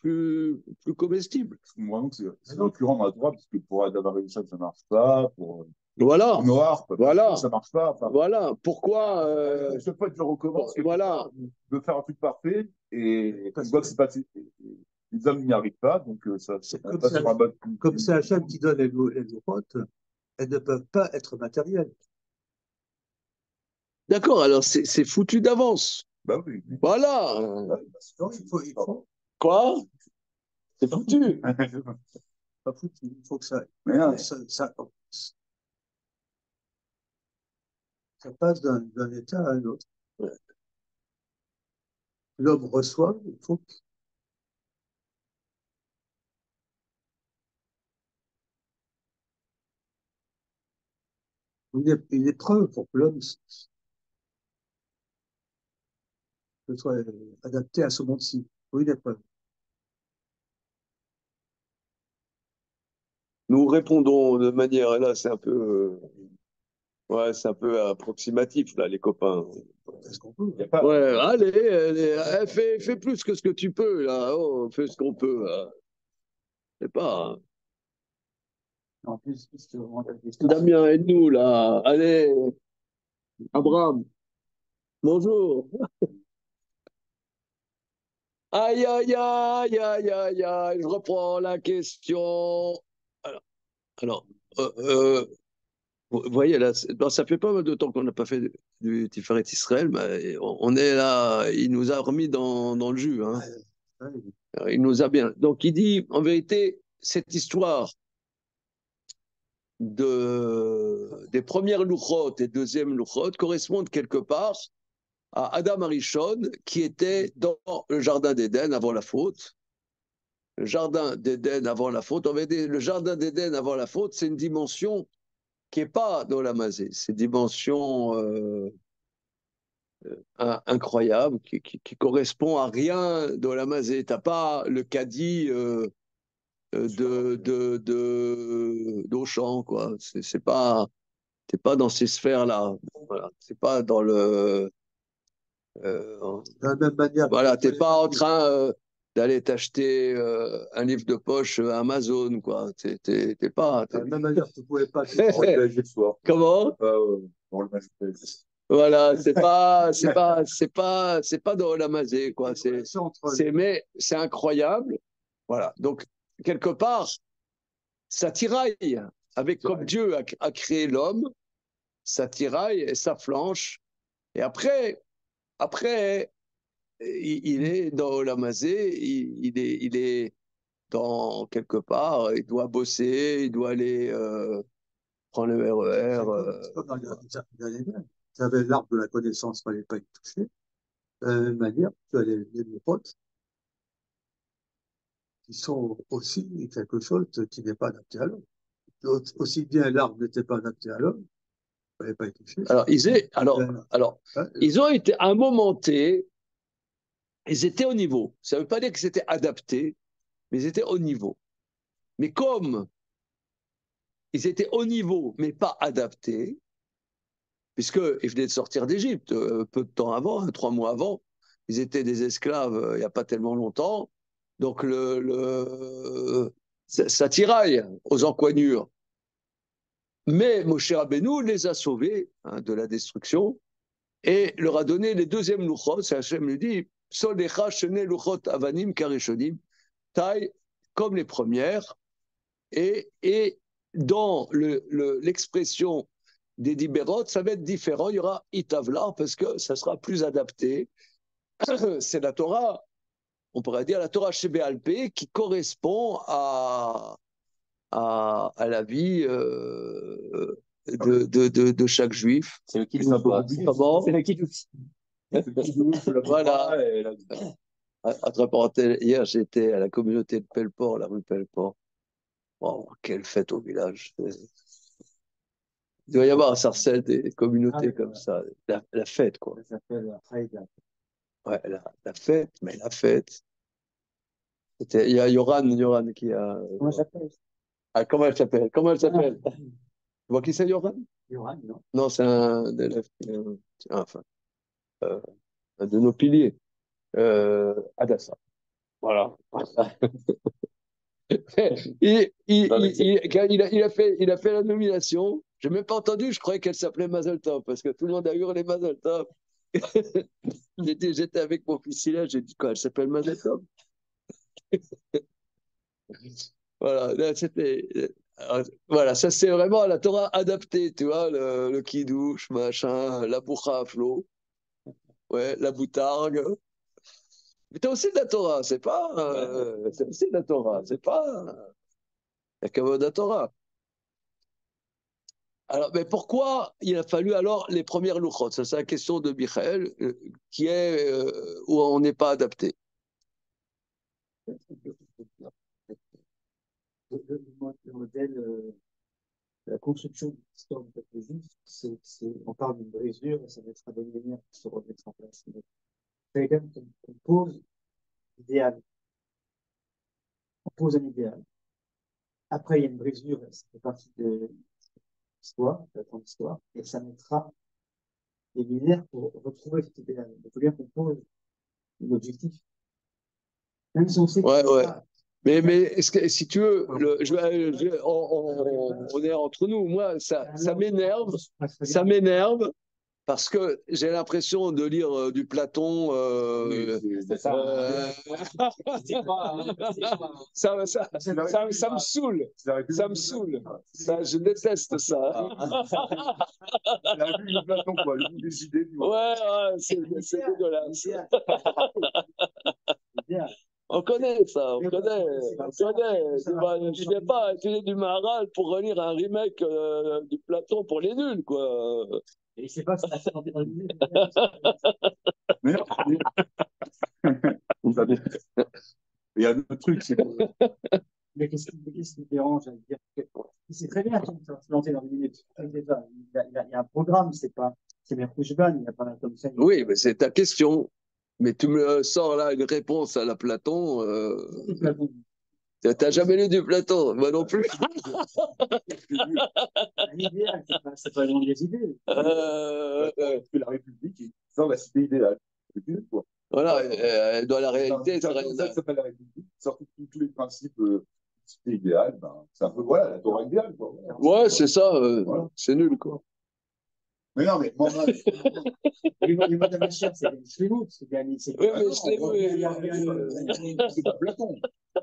[SPEAKER 1] comestible?
[SPEAKER 3] Moi, c'est récurrent dans la Torah, parce que pour Adam Arishon, ça ne marche pas. Pour
[SPEAKER 1] Noir,
[SPEAKER 3] ça ne marche pas. Enfin,
[SPEAKER 1] voilà, pourquoi
[SPEAKER 3] chaque fois que je recommence,
[SPEAKER 1] voilà.
[SPEAKER 3] je veux faire un truc parfait, et je vois que c'est pas. Les hommes n'y arrivent pas, donc ça passe sur un mode.
[SPEAKER 2] Comme c'est Hachem qui donne les louchotes, elles ne peuvent pas être matérielles.
[SPEAKER 1] D'accord, alors c'est foutu d'avance.
[SPEAKER 3] Bah oui.
[SPEAKER 1] Voilà.
[SPEAKER 2] Non, il faut.
[SPEAKER 1] Quoi? C'est foutu.
[SPEAKER 2] Pas foutu. Il faut que ça passe d'un état à un autre.
[SPEAKER 1] Ouais.
[SPEAKER 2] L'homme reçoit, il faut. Une épreuve pour que l'homme soit adapté à ce monde-ci. Oui, une épreuve.
[SPEAKER 1] Nous répondons de manière, là, c'est un peu, ouais, c'est un peu approximatif, là, les copains.
[SPEAKER 2] Est-ce qu'on peut?
[SPEAKER 1] Ouais, allez, fais plus que ce que tu peux, là. Oh, fais ce qu'on peut, là. C'est pas.
[SPEAKER 2] En plus,
[SPEAKER 1] Damien, aide-nous, là. Allez, Abraham. Bonjour. Aïe, aïe, aïe, aïe, aïe, aïe. Je reprends la question. Alors, vous voyez, là, ça fait pas mal de temps qu'on n'a pas fait du Tiferet Israël, mais on est là, il nous a remis dans le jus. Hein. Il nous a bien. Donc, il dit, en vérité, cette histoire des premières louchotes et deuxièmes louchotes correspondent quelque part à Adam Arishon, qui était dans le jardin d'Éden avant la faute. Le jardin d'Éden avant la faute, en vérité, le jardin d'Éden avant la faute, c'est une dimension qui n'est pas dans la Mazé. C'est une dimension incroyable qui correspond à rien dans la Mazé. Tu n'as pas le caddie d'Auchan, quoi. T'es pas dans ces sphères-là. Voilà. C'est pas dans le.
[SPEAKER 2] de la même manière.
[SPEAKER 1] Voilà, t'es pas en train d'aller t'acheter un livre de poche Amazon, quoi. T'es pas.
[SPEAKER 2] De la même manière, tu ne pouvais pas.
[SPEAKER 1] Comment? Voilà, c'est pas dans la Mazé, quoi. Mais c'est incroyable. Voilà. Donc, quelque part, ça tiraille avec comme Dieu a créé l'homme, sa tiraille et sa flanche. Et après il est dans l'Amazé, il est dans quelque part, il doit bosser, il doit aller prendre le RER.
[SPEAKER 2] C'est comme dans les mêmes. Tu avais l'arbre de la connaissance, il ne fallait pas y toucher. De la même manière, tu as les potes qui sont aussi quelque chose qui n'est pas adapté à l'homme. Aussi bien l'arbre n'était pas adapté à l'homme, il ne fallait pas y toucher.
[SPEAKER 1] Ils ont été à un moment T, ils étaient au niveau. Ça ne veut pas dire que c'était adapté, mais ils étaient au niveau. Mais comme ils étaient au niveau, mais pas adaptés, puisqu'ils venaient de sortir d'Égypte peu de temps avant, 3 mois avant, ils étaient des esclaves il n'y a pas tellement longtemps, donc ça tiraille aux encoignures. Mais Moshe Rabbeinu les a sauvés de la destruction et leur a donné les deuxièmes louchot. Hachem lui dit Solecha shene louchot avanim karishonim, taille comme les premières. Et dans l'expression des dibérot, ça va être différent. Il y aura itavla parce que ça sera plus adapté. C'est la Torah, on pourrait dire la Torah Shebéalpé qui correspond à la vie de chaque juif.
[SPEAKER 4] C'est le kidouche.
[SPEAKER 1] C'est le kidouche. Voilà. Entre parenthèses, hier, j'étais à la communauté de Pelleport, la rue Pelleport. Oh, quelle fête au village. Il doit y avoir à Sarcelles des communautés comme ça. La fête, quoi.
[SPEAKER 4] Ça s'appelle Haïda.
[SPEAKER 1] Ouais, la fête, mais la fête. Il y a Yoran qui a.
[SPEAKER 4] Comment ça s'appelle?
[SPEAKER 1] Ah, comment elle s'appelle? Tu vois qui c'est, Yoran?
[SPEAKER 4] Yoran, non?
[SPEAKER 1] Non, c'est un élève enfin, de nos piliers. Adassa. Voilà. Il a fait la nomination. Je n'ai même pas entendu, je croyais qu'elle s'appelait Mazel Tov, parce que tout le monde a hurlé Mazel Tov. J'étais avec mon fils là, j'ai dit quoi, elle s'appelle Mazel Tov. Voilà, là, voilà, ça c'est vraiment la Torah adaptée, tu vois, le kidouche, machin, la boucha à flot, ouais, la boutargue. Mais t'as aussi de la Torah, c'est aussi de la Torah, c'est pas la kavod de la Torah. Alors, mais pourquoi il a fallu alors les premières louchot? Ça, c'est la question de Michael, qui est où on n'est pas adapté.
[SPEAKER 4] Le modèle, la construction de l'histoire du peuple juif, on parle d'une brisure et ça mettra des lumières pour se remettre en place. C'est quand même qu'on pose l'idéal. On pose un idéal. Après, il y a une brisure, ça fait partie de l'histoire, de la grande histoire, et ça mettra des lumières pour retrouver cet idéal. Il faut bien qu'on pose l'objectif. Même si on sait que
[SPEAKER 1] ouais. Mais si tu veux, on est entre nous. Moi, ça m'énerve. Ça m'énerve parce que j'ai l'impression de lire du Platon. Ça me saoule. Ça me saoule. Je déteste ça.
[SPEAKER 3] La République de Platon, quoi. Le bout des idées.
[SPEAKER 1] Ouais, c'est dégueulasse. On connaît ça, on connaît. Je ne vais pas étudier du Maharal pour relire un remake du Platon pour les nuls, quoi.
[SPEAKER 4] Et c'est pas ça.
[SPEAKER 3] Mais non, il y a un autre truc, c'est que.
[SPEAKER 4] Mais qu'est-ce qui me dérange à dire que c'est très bien de se planter dans 1 minute. Il y a un programme, c'est Merkouchban, il n'y a pas comme ça.
[SPEAKER 1] Oui, mais c'est ta question. Mais tu me sors là une réponse à la Platon. T'as jamais lu du Platon, moi non plus.
[SPEAKER 4] L'idéal, c'est pas loin des idées.
[SPEAKER 3] La République, c'est la cité idéale.
[SPEAKER 1] Voilà, dans la réalité,
[SPEAKER 3] ça s'appelle la République. Sorti tous les principes cité idéale, c'est un peu voilà, la Torah idéale. Quoi.
[SPEAKER 1] Ouais, c'est ça, c'est nul, quoi.
[SPEAKER 3] Mais non, mais moi,
[SPEAKER 4] les modes de machin, c'est des chevaux, c'est bien.
[SPEAKER 1] Oui, mais
[SPEAKER 3] c'est pas Platon.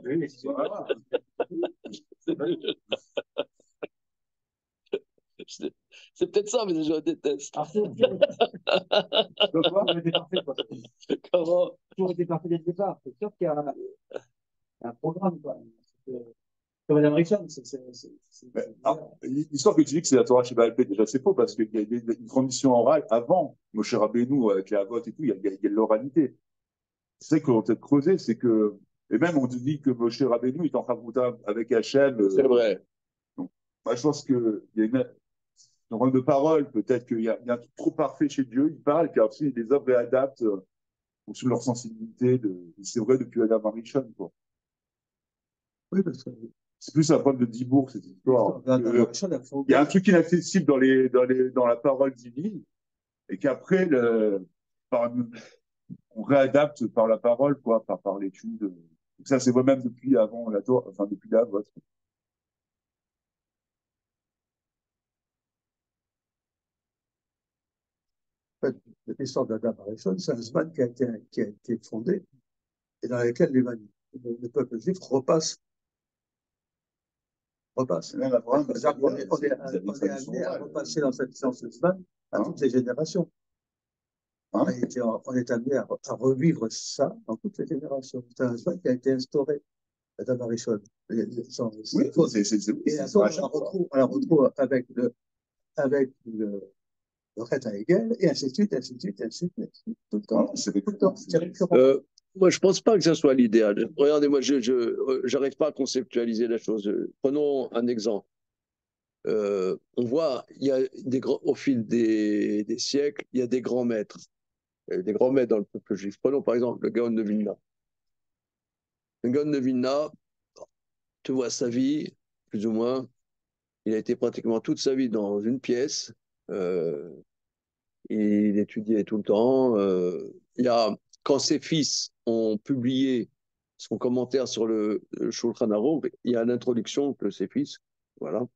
[SPEAKER 4] Oui, mais c'est
[SPEAKER 1] C'est peut-être ça, mais je déteste.
[SPEAKER 4] Toujours été parfait, quoi.
[SPEAKER 1] Comment?
[SPEAKER 4] Toujours été parfait dès le départ. C'est sûr qu'il y a un programme, quoi. Comme Madame Richard,
[SPEAKER 3] L'histoire que tu dis que c'est la Torah chez Baal Pé, déjà c'est faux parce qu'il y a une tradition orale avant Moshe Rabbeinu avec les Avot et tout, il y a de l'oralité. C'est ça qu'on peut creuser, c'est que, et même on te dit que Moshe Rabbeinu est en Chavruta avec Hachem.
[SPEAKER 1] C'est vrai.
[SPEAKER 3] Donc, moi je pense qu'il y a une rôle de parole, peut-être qu'il y a un truc trop parfait chez Dieu, il parle, puis ensuite les œuvres réadaptent sous leur sensibilité. C'est vrai depuis Adam Arishon, quoi.
[SPEAKER 2] Oui, parce que
[SPEAKER 3] C'est plus un problème de Dibourg, cette histoire.
[SPEAKER 2] il
[SPEAKER 3] Il y a un truc inaccessible dans la parole divine, et qu'après, on réadapte par la parole, quoi, par l'étude. Donc ça, c'est vrai même depuis avant la Torah, enfin depuis la vote.
[SPEAKER 2] En fait, l'histoire d'Adam Arishon, c'est un zman qui a été fondé et dans lequel le peuple juif repasse.
[SPEAKER 3] Même Abraham,
[SPEAKER 2] On est amené à repasser dans ce zman à toutes les générations. On est amené à revivre ça dans toutes les générations. C'est un zman qui a été instauré, Adam Arishon.
[SPEAKER 3] Oui,
[SPEAKER 2] et on la retrouve avec le Chet Hegel, et ainsi de suite, ainsi de suite, ainsi de suite, tout le temps.
[SPEAKER 3] C'est
[SPEAKER 2] Tout le temps. C'est récurrent.
[SPEAKER 1] Moi, je ne pense pas que ça soit l'idéal. Regardez, moi, je n'arrive pas à conceptualiser la chose. Prenons un exemple. On voit, il y a au fil des siècles, il y a des grands maîtres. Il y a des grands maîtres dans le peuple juif. Prenons par exemple le Gaon de Vilna. Le Gaon de Vilna, tu vois sa vie, plus ou moins, il a été pratiquement toute sa vie dans une pièce. Il étudiait tout le temps. Quand ses fils ont publié son commentaire sur le Shulchan Aruch, il y a l'introduction que ses fils, voilà,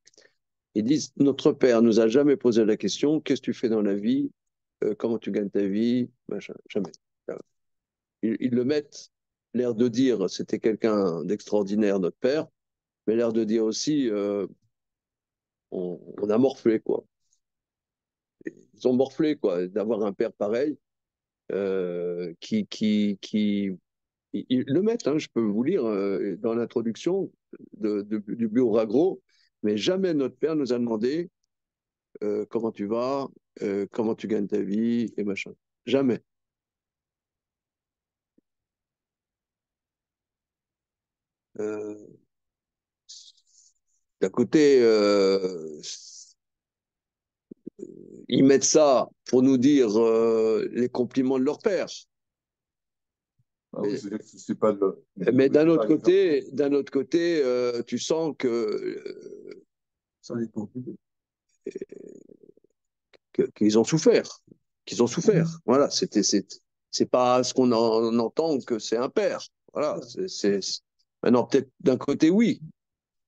[SPEAKER 1] ils disent, notre père nous a jamais posé la question, qu'est-ce que tu fais dans la vie, comment tu gagnes ta vie, machin, jamais. Ils le mettent, l'air de dire, c'était quelqu'un d'extraordinaire, notre père, mais l'air de dire aussi, on a morflé, quoi. Ils ont morflé, quoi, d'avoir un père pareil, ils le mettent, hein, je peux vous lire dans l'introduction du bureau agro, mais jamais notre père nous a demandé comment tu vas, comment tu gagnes ta vie et machin. Jamais. D'un côté, ils mettent ça pour nous dire les compliments de leur père.
[SPEAKER 3] oui, c'est pas
[SPEAKER 1] Mais d'un autre côté, tu sens que qu'ils ont souffert, Voilà, c'est pas ce qu'on en entend que c'est un père. Voilà, maintenant peut-être d'un côté oui.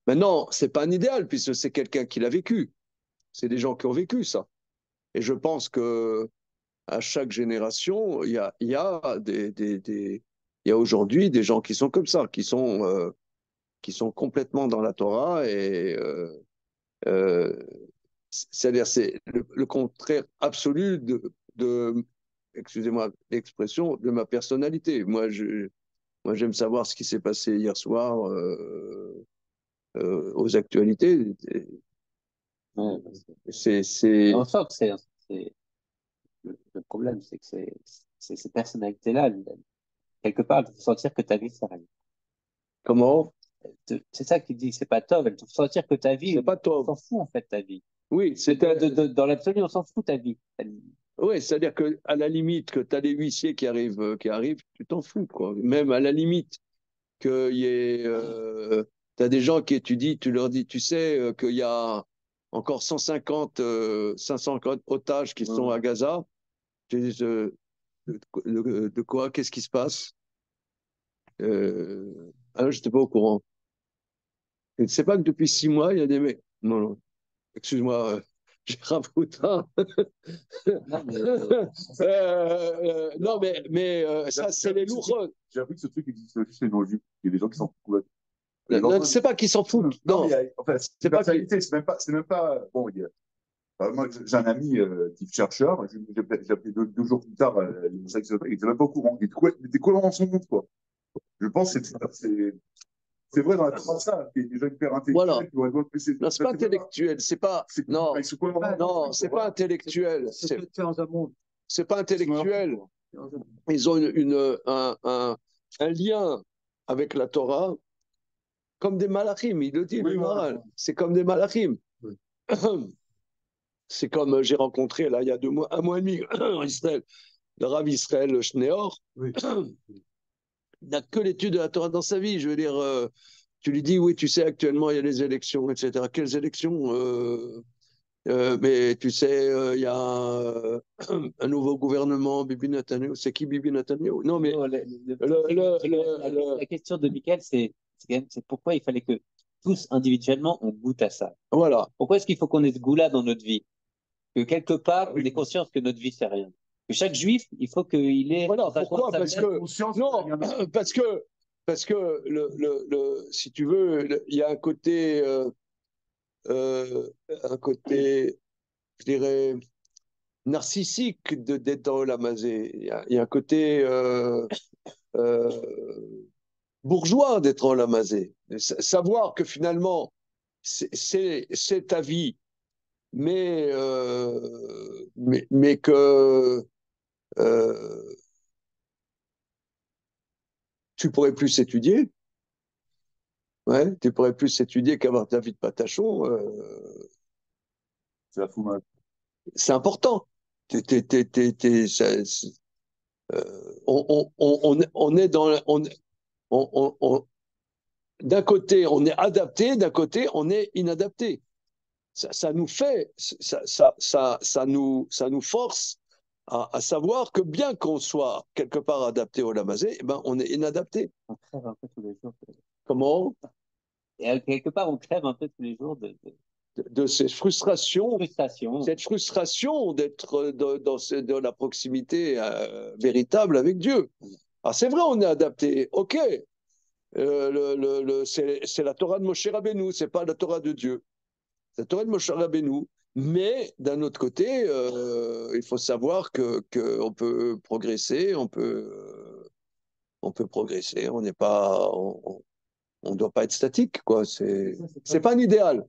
[SPEAKER 1] Maintenant, c'est pas un idéal puisque c'est quelqu'un qui l'a vécu. C'est des gens qui ont vécu ça. Et je pense que à chaque génération, il y a aujourd'hui des gens qui sont comme ça, qui sont complètement dans la Torah et euh, c'est-à-dire c'est le contraire absolu excusez-moi l'expression, de ma personnalité. Moi, j'aime savoir ce qui s'est passé hier soir aux actualités.
[SPEAKER 5] Ouais,
[SPEAKER 1] C'est
[SPEAKER 5] on sent que le problème, c'est que ces personnalités-là, quelque part, elles te font sentir que ta vie, c'est rien.
[SPEAKER 1] comment?
[SPEAKER 5] C'est ça qui dit, c'est pas top. Elles te font sentir que ta vie,
[SPEAKER 1] C'est pas
[SPEAKER 5] on
[SPEAKER 1] top.
[SPEAKER 5] s'en fout en fait ta vie.
[SPEAKER 1] Oui,
[SPEAKER 5] Dans l'absolu, on s'en fout ta vie.
[SPEAKER 1] oui, c'est-à-dire que à la limite que tu as des huissiers qui arrivent, tu t'en fous, quoi. Même à la limite qu'il y ait, tu as des gens qui étudient, tu leur dis, tu sais qu'il y a encore 550 otages qui sont à Gaza. Tu dis, de quoi? Qu'est-ce qui se passe? Je n'étais pas au courant. Je ne sais pas que depuis 6 mois, il y a des mecs. Non, non, excuse-moi, j'ai Raboutin.
[SPEAKER 5] Non, mais,
[SPEAKER 1] non, mais ça, c'est les lourds.
[SPEAKER 3] J'ai appris que ce truc existe juste chez nos juifs. Il y a des gens qui s'en foutent.
[SPEAKER 1] C'est pas qu'ils s'en foutent. Non,
[SPEAKER 3] en fait,
[SPEAKER 1] c'est pas
[SPEAKER 3] c'est même pas. Bon, Moi, j'ai un ami qui est chercheur, j'ai appelé 2 jours plus tard, il était même pas au courant. Il était quoi dans son monde, quoi. Je pense que c'est vrai dans la France, ça, qui est déjà hyper
[SPEAKER 1] Voilà.
[SPEAKER 3] intellectuel, qui aurait besoin de passer.
[SPEAKER 1] Non, c'est pas intellectuel, c'est pas. Non, non, c'est pas intellectuel. C'est pas intellectuel. Ils ont un lien avec la Torah comme des malachim, il le dit,
[SPEAKER 3] Oui,
[SPEAKER 1] le
[SPEAKER 3] voilà.
[SPEAKER 1] moral. C'est comme des malachim.
[SPEAKER 2] Oui.
[SPEAKER 1] C'est comme j'ai rencontré, là, il y a 2 mois, 1 mois et demi, en Israël, le Rav Israël Schneor.
[SPEAKER 2] Oui.
[SPEAKER 1] Il n'a que l'étude de la Torah dans sa vie. Je veux dire, tu lui dis, oui, tu sais, actuellement, il y a les élections, etc. Quelles élections mais tu sais, il y a un nouveau gouvernement, Bibi Netanyahu. C'est qui Bibi Netanyahu? Non, mais
[SPEAKER 5] Non, la question de Michael, c'est pourquoi il fallait que tous individuellement on goûte à ça.
[SPEAKER 1] voilà.
[SPEAKER 5] Pourquoi est-ce qu'il faut qu'on ait ce goût-là dans notre vie? Que quelque part, on ait conscience que notre vie, c'est rien. Que chaque juif, il faut qu'il ait.
[SPEAKER 1] Voilà,
[SPEAKER 5] dans un
[SPEAKER 1] pourquoi?
[SPEAKER 5] coin de sa
[SPEAKER 1] Parce
[SPEAKER 5] tête,
[SPEAKER 1] que, non, parce que si tu veux, il y a un côté, je dirais, narcissique d'être dans la mazé. Il y a un côté euh, bourgeois d'être en lamazé. Savoir que finalement, c'est ta vie, mais que euh, tu pourrais plus étudier. Ouais, tu pourrais plus étudier qu'avoir ta vie de patachon.
[SPEAKER 3] C'est la fou mal.
[SPEAKER 1] C'est important. On est dans. D'un côté, on est adapté, d'un côté, on est inadapté. Ça nous fait, ça nous force à savoir que bien qu'on soit quelque part adapté au lamazé, eh ben, on est inadapté.
[SPEAKER 5] on crève un peu tous les jours.
[SPEAKER 1] Comment?
[SPEAKER 5] Et quelque part, on crève un peu tous les jours
[SPEAKER 1] De ces frustrations,
[SPEAKER 5] frustration.
[SPEAKER 1] cette frustration d'être dans la proximité véritable avec Dieu. Alors c'est vrai, on est adapté, ok. C'est la Torah de Moshe Rabbeinu, c'est pas la Torah de Dieu. C'est la Torah de Moshe Rabbeinu. Mais d'un autre côté, il faut savoir que on peut progresser, on peut progresser. On n'est pas, on doit pas être statique, quoi. C'est pas un idéal.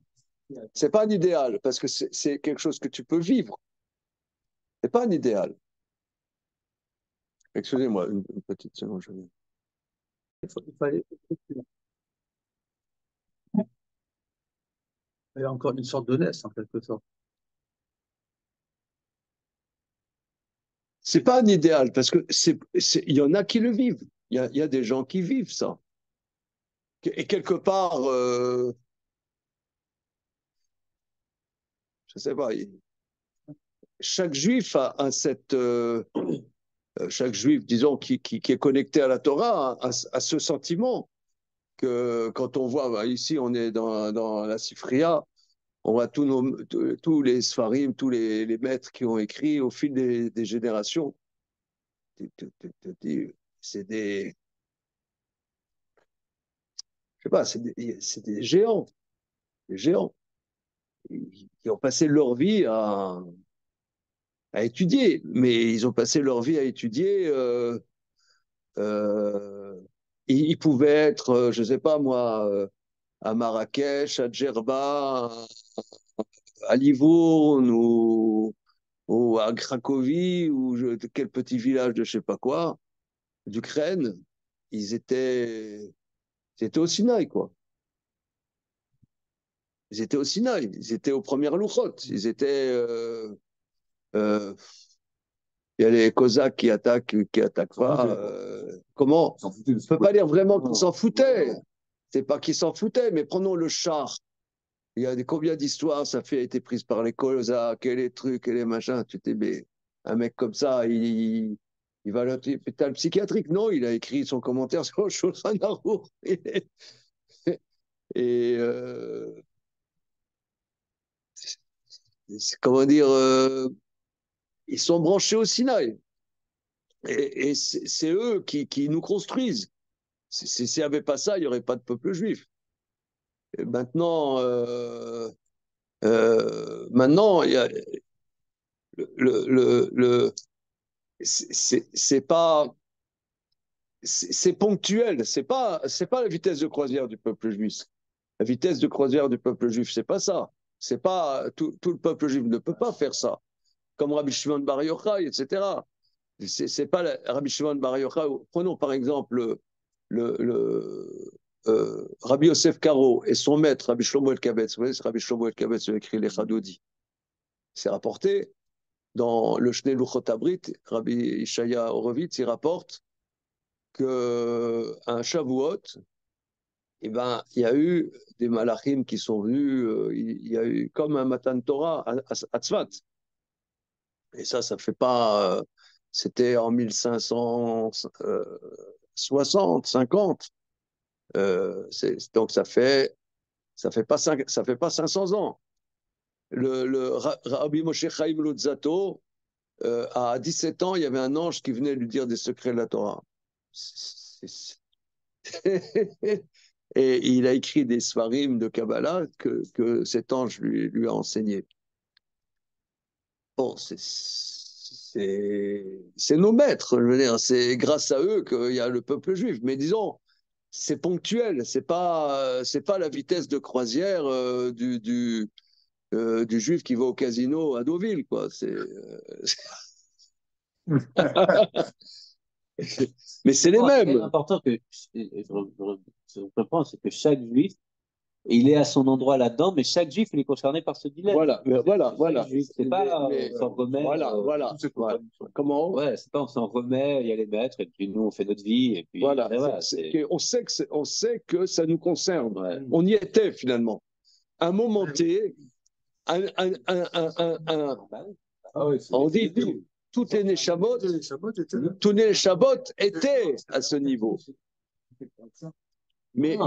[SPEAKER 1] C'est pas un idéal parce que c'est quelque chose que tu peux vivre. C'est pas un idéal. Excusez-moi, une petite seconde.
[SPEAKER 2] Il fallait il y a encore une sorte de laisse, en quelque sorte.
[SPEAKER 1] C'est pas un idéal parce que il y en a qui le vivent. Il y a des gens qui vivent ça. Et quelque part, je sais pas, chaque juif a chaque juif, disons, qui est connecté à la Torah, a ce sentiment que quand on voit, bah, ici, on est dans la Sifria, on voit tous les Sfarim, tous les maîtres qui ont écrit au fil des générations. C'est des, je sais pas, c'est des géants qui ont passé leur vie à étudier, mais ils ont passé leur vie à étudier. Euh, ils pouvaient être, je sais pas moi, à Marrakech, à Djerba, à Livourne ou à Cracovie ou quel petit village de je sais pas quoi, d'Ukraine. Ils étaient, ils étaient au Sinaï, quoi. Ils étaient au Sinaï, ils étaient aux premières louchotes, ils étaient. Euh, il y a les Cosaques qui attaquent pas. Comment? On ne peut pas dire vraiment qu'ils s'en foutaient. C'est pas qu'ils s'en foutaient, mais prenons le char. Il y a combien d'histoires, ça fait été prise par les Cosaques et les trucs et les machins. Tu t'es, mais un mec comme ça, il va à l'hôpital psychiatrique. Non, il a écrit son commentaire sur le Shulchan Aruch. Et comment dire, ils sont branchés au Sinaï. Et c'est eux qui nous construisent. S'il n'y avait pas ça, il n'y aurait pas de peuple juif. Et maintenant, Maintenant, il y a le c'est pas c'est ponctuel, c'est pas la vitesse de croisière du peuple juif. La vitesse de croisière du peuple juif, c'est pas ça. C'est pas tout le peuple juif ne peut pas faire ça. Comme Rabbi Shimon Bar Yochai, etc. C'est pas Rabbi Shimon Bar Yochai. Prenons par exemple Rabbi Yosef Karo et son maître Rabbi Shlomo El-Kabetz. Vous voyez, c'est Rabbi Shlomo El-Kabetz qui a écrit les Chadoudi. C'est rapporté dans le Shnei Luchot Abrit, Rabbi Ishaya Horowitz, il rapporte qu'à Shavuot, eh ben, il y a eu des malachim qui sont venus, il y a eu comme un Matan Torah à Tzfat. Et ça fait pas. C'était en 1560, 50. Donc ça fait pas 500 ans. Le Rabbi Moshe Chaim Luzzatto, à 17 ans, il y avait un ange qui venait lui dire des secrets de la Torah. Et il a écrit des svarim de Kabbalah que cet ange lui a enseigné. Bon, c'est nos maîtres, je veux dire, c'est grâce à eux qu'il y a le peuple juif. Mais disons, c'est ponctuel, c'est pas la vitesse de croisière du juif qui va au casino à Deauville, quoi. Mais c'est les mêmes.
[SPEAKER 5] C'est important que je comprends, c'est que chaque juif, il est à son endroit là-dedans, mais chaque juif, il est concerné par ce dilemme.
[SPEAKER 1] Voilà.
[SPEAKER 5] C'est pas on s'en remet.
[SPEAKER 1] Voilà. Comment?
[SPEAKER 5] Ouais, c'est pas on s'en remet, il y a les maîtres, et puis nous, on fait notre vie, et puis.
[SPEAKER 1] Voilà. On sait que ça nous concerne. Ouais. On y était finalement. À un moment T, on dit toutes les Neshamot, tous les Neshamot étaient à ce niveau. Mais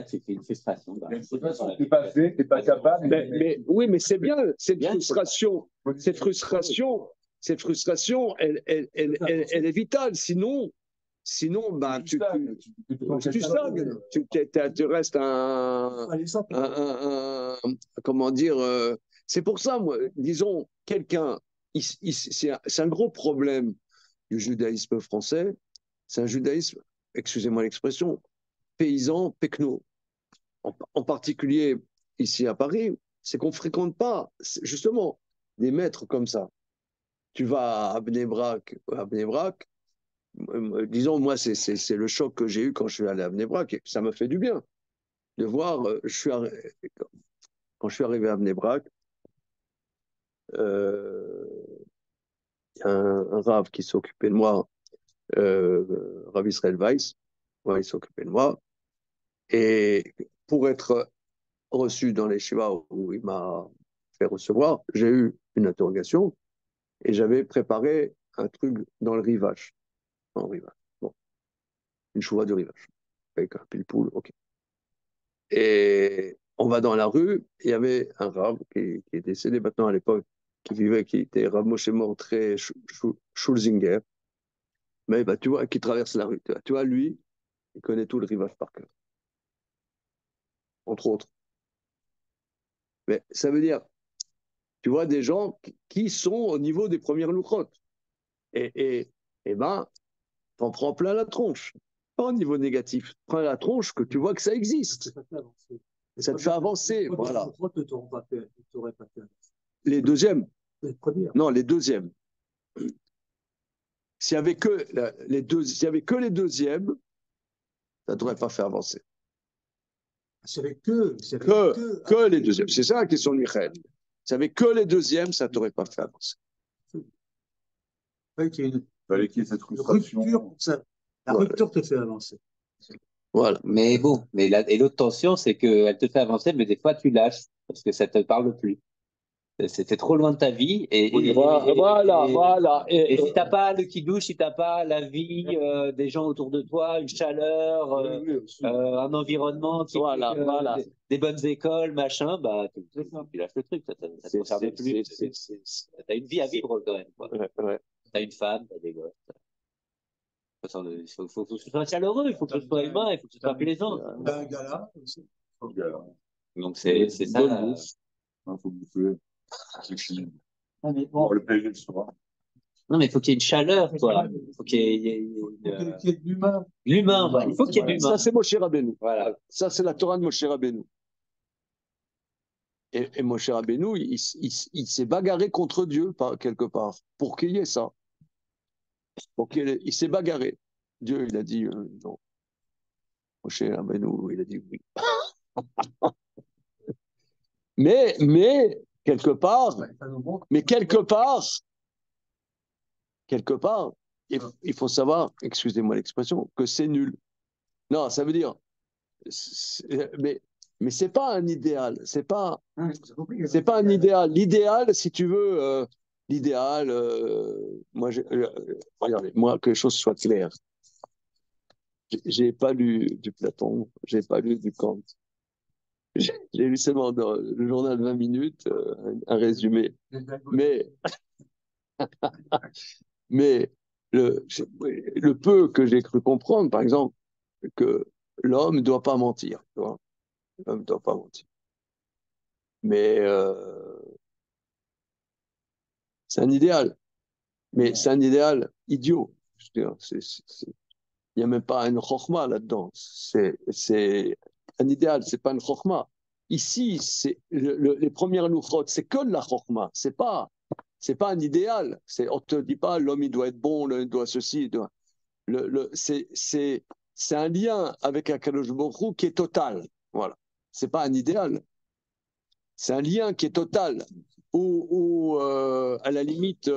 [SPEAKER 5] c'est une frustration.
[SPEAKER 3] T'es pas fait, t'es pas capable.
[SPEAKER 1] Mais oui, mais c'est bien cette frustration, elle est vitale. Sinon, bah, tu stagnes. Tu restes comment dire. C'est pour ça, moi, disons, quelqu'un, c'est un gros problème du judaïsme français. C'est un judaïsme, excusez-moi l'expression, paysan, pecno. En particulier ici à Paris, c'est qu'on ne fréquente pas, justement, des maîtres comme ça. Tu vas à Bnei Brak, disons, moi, c'est le choc que j'ai eu quand je suis allé à Bnei Brak, et ça m'a fait du bien de voir, quand je suis arrivé à Bnei Brak, y a un rave qui s'occupait de moi, Rav Israël Weiss, ouais, il s'occupait de moi, et pour être reçu dans les Shiva où il m'a fait recevoir, j'ai eu une interrogation et j'avais préparé un truc dans le rivage. En rivage. Bon. Une chouva de rivage. Avec un pile-poule, ok. Et on va dans la rue, il y avait un rave qui est décédé maintenant à l'époque, qui était Rav Moshe Mortré Schulzinger. Mais bah, tu vois, qui traverse la rue. Tu vois, lui, il connaît tout le rivage par cœur. Entre autres. Mais ça veut dire, tu vois, des gens qui sont au niveau des premières louchotes. Et ben, t'en prends plein la tronche. Pas au niveau négatif. Prends la tronche que tu vois que ça existe. Ça te fait avancer. Voilà. Les deuxièmes. Non, les deuxièmes. S'il n'y avait que les deuxièmes, ça ne devrait pas faire avancer. Que les deuxièmes. C'est ça la question de Michael. S'il n'y avait que les deuxièmes, ça ne t'aurait pas fait avancer.
[SPEAKER 3] Il fallait qu'il y ait cette frustration.
[SPEAKER 2] La rupture te fait avancer.
[SPEAKER 1] Voilà.
[SPEAKER 5] Mais bon, et l'autre tension, c'est qu'elle te fait avancer, mais des fois tu lâches parce que ça ne te parle plus. C'était trop loin de ta vie.
[SPEAKER 1] Voilà.
[SPEAKER 5] Et si tu n'as pas le kidouche, si tu n'as pas la vie des gens autour de toi, une chaleur, un environnement, des bonnes écoles, machin, bah, tu lâches le truc. Ça ne te concerne plus. Tu as une vie à vivre quand même.
[SPEAKER 1] Ouais.
[SPEAKER 5] Tu as une femme, tu as des gosses. Il faut que ce soit chaleureux, il faut que ce soit humain, il faut que ce soit plaisant.
[SPEAKER 2] Un gala aussi.
[SPEAKER 5] Donc c'est ça.
[SPEAKER 3] Il faut bouffer.
[SPEAKER 4] Non, mais bon,
[SPEAKER 3] Le PSG le sera.
[SPEAKER 5] Non, mais il faut qu'il y ait une chaleur, quoi. Il faut qu'il y ait
[SPEAKER 2] Qu'il y ait de l'humain.
[SPEAKER 5] l'humain, ouais. Il faut qu'il y ait de l'humain.
[SPEAKER 1] Ça, c'est Moshe Rabbeinu.
[SPEAKER 5] Voilà.
[SPEAKER 1] Ça, c'est la Torah de Moshe Rabbeinu. Et Moshe Rabbeinu, il s'est bagarré contre Dieu, quelque part, pour qu'il y ait ça. Il s'est bagarré. Dieu, il a dit non. Moshe Rabbeinu, il a dit oui. Mais quelque part, il faut savoir, excusez-moi l'expression, que c'est nul. Non, ça veut dire, mais c'est pas un idéal, c'est pas un idéal. L'idéal, si tu veux, regardez, moi, que les choses soient claires. J'ai pas lu du Platon, j'ai pas lu du Kant. J'ai lu seulement dans le journal 20 minutes, un résumé. Mais le peu que j'ai cru comprendre, par exemple, que l'homme ne doit pas mentir. Tu vois, l'homme ne doit pas mentir. Mais c'est un idéal. Mais c'est un idéal idiot. Je veux dire, il n'y a même pas une chokhma là-dedans. C'est un idéal, c'est pas une chokhma. Ici, les premières louchot, c'est que de la chokhma. C'est pas un idéal. On te dit pas l'homme il doit être bon, l'homme il doit ceci. C'est un lien avec Akadosh Baruch Hu qui est total. Voilà. C'est pas un idéal. C'est un lien qui est total. Où à la limite,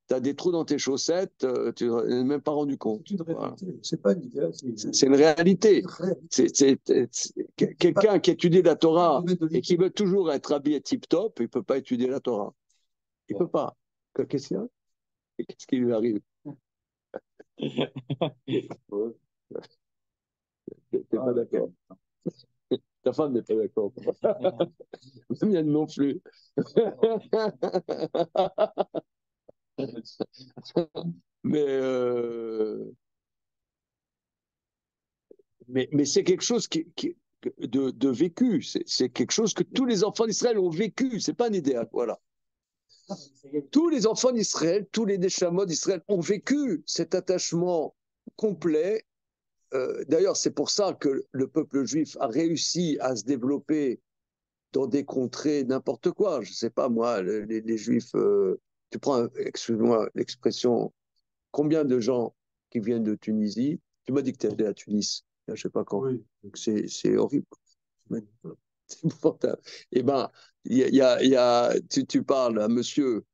[SPEAKER 1] tu as des trous dans tes chaussettes, tu n'en es même pas rendu compte. Voilà.
[SPEAKER 2] C'est pas une idéal.
[SPEAKER 1] C'est une réalité. Quelqu'un qui étudie la Torah et qui veut toujours être habillé tip-top, il ne peut pas étudier la Torah. Il ne peut pas. Qu'est-ce qu'il y a? Qu'est-ce qui lui arrive? T'es pas d'accord. Ta femme n'est pas d'accord. La mienne non plus. mais, mais c'est quelque chose de vécu. C'est quelque chose que tous les enfants d'Israël ont vécu. C'est pas un idéal. Voilà. Tous les enfants d'Israël, tous les Neshamot d'Israël ont vécu cet attachement complet. D'ailleurs, c'est pour ça que le peuple juif a réussi à se développer dans des contrées n'importe quoi. Je ne sais pas, moi, les Juifs, tu prends, excuse-moi l'expression, combien de gens qui viennent de Tunisie, tu m'as dit que tu es allé à Tunis, je ne sais pas quand,
[SPEAKER 2] Oui.
[SPEAKER 1] donc c'est horrible. C'est épouvantable. Eh bien, tu parles à monsieur,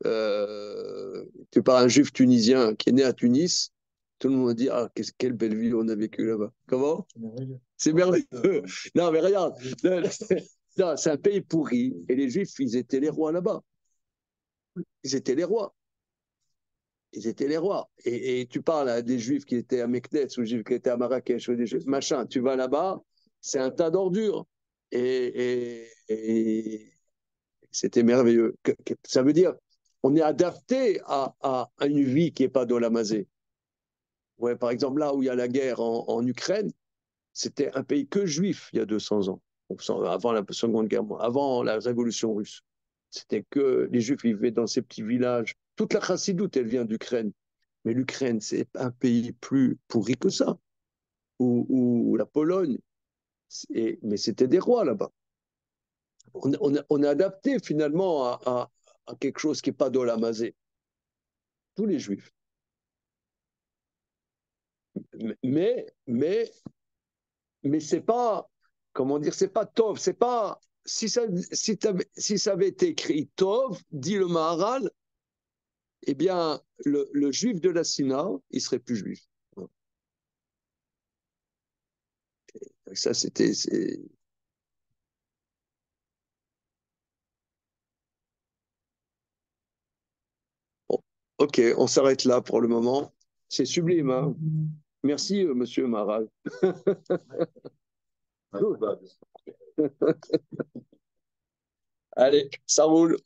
[SPEAKER 1] tu parles à un Juif tunisien qui est né à Tunis, tout le monde dit, ah, quelle belle vie on a vécu là-bas. Comment? C'est merveilleux. Non, mais regarde, non, c'est un pays pourri. Et les Juifs, ils étaient les rois là-bas. Ils étaient les rois. Ils étaient les rois. Et tu parles à des Juifs qui étaient à Meknes, ou des Juifs qui étaient à Marrakech, ou des Juifs, machin. Tu vas là-bas, c'est un tas d'ordures. Et c'était merveilleux. Ça veut dire, on est adapté à une vie qui n'est pas d'Olamazé. Ouais, par exemple, là où il y a la guerre en Ukraine, c'était un pays que juif il y a 200 ans, avant la Seconde Guerre mondiale, avant la Révolution russe. C'était que les Juifs vivaient dans ces petits villages. Toute la chassidoute, elle vient d'Ukraine. Mais l'Ukraine, c'est un pays plus pourri que ça. Ou la Pologne. Mais c'était des rois là-bas. On a adapté finalement à quelque chose qui n'est pas d'Olamazé. Tous les Juifs. Mais c'est pas, comment dire, c'est pas Tov, c'est pas, si ça avait été écrit Tov, dit le Maharal, eh bien, le juif de la Sina, il serait plus juif. Ça, Bon, ok, on s'arrête là pour le moment. C'est sublime, hein? Merci, monsieur Maharal. Allez, ça roule.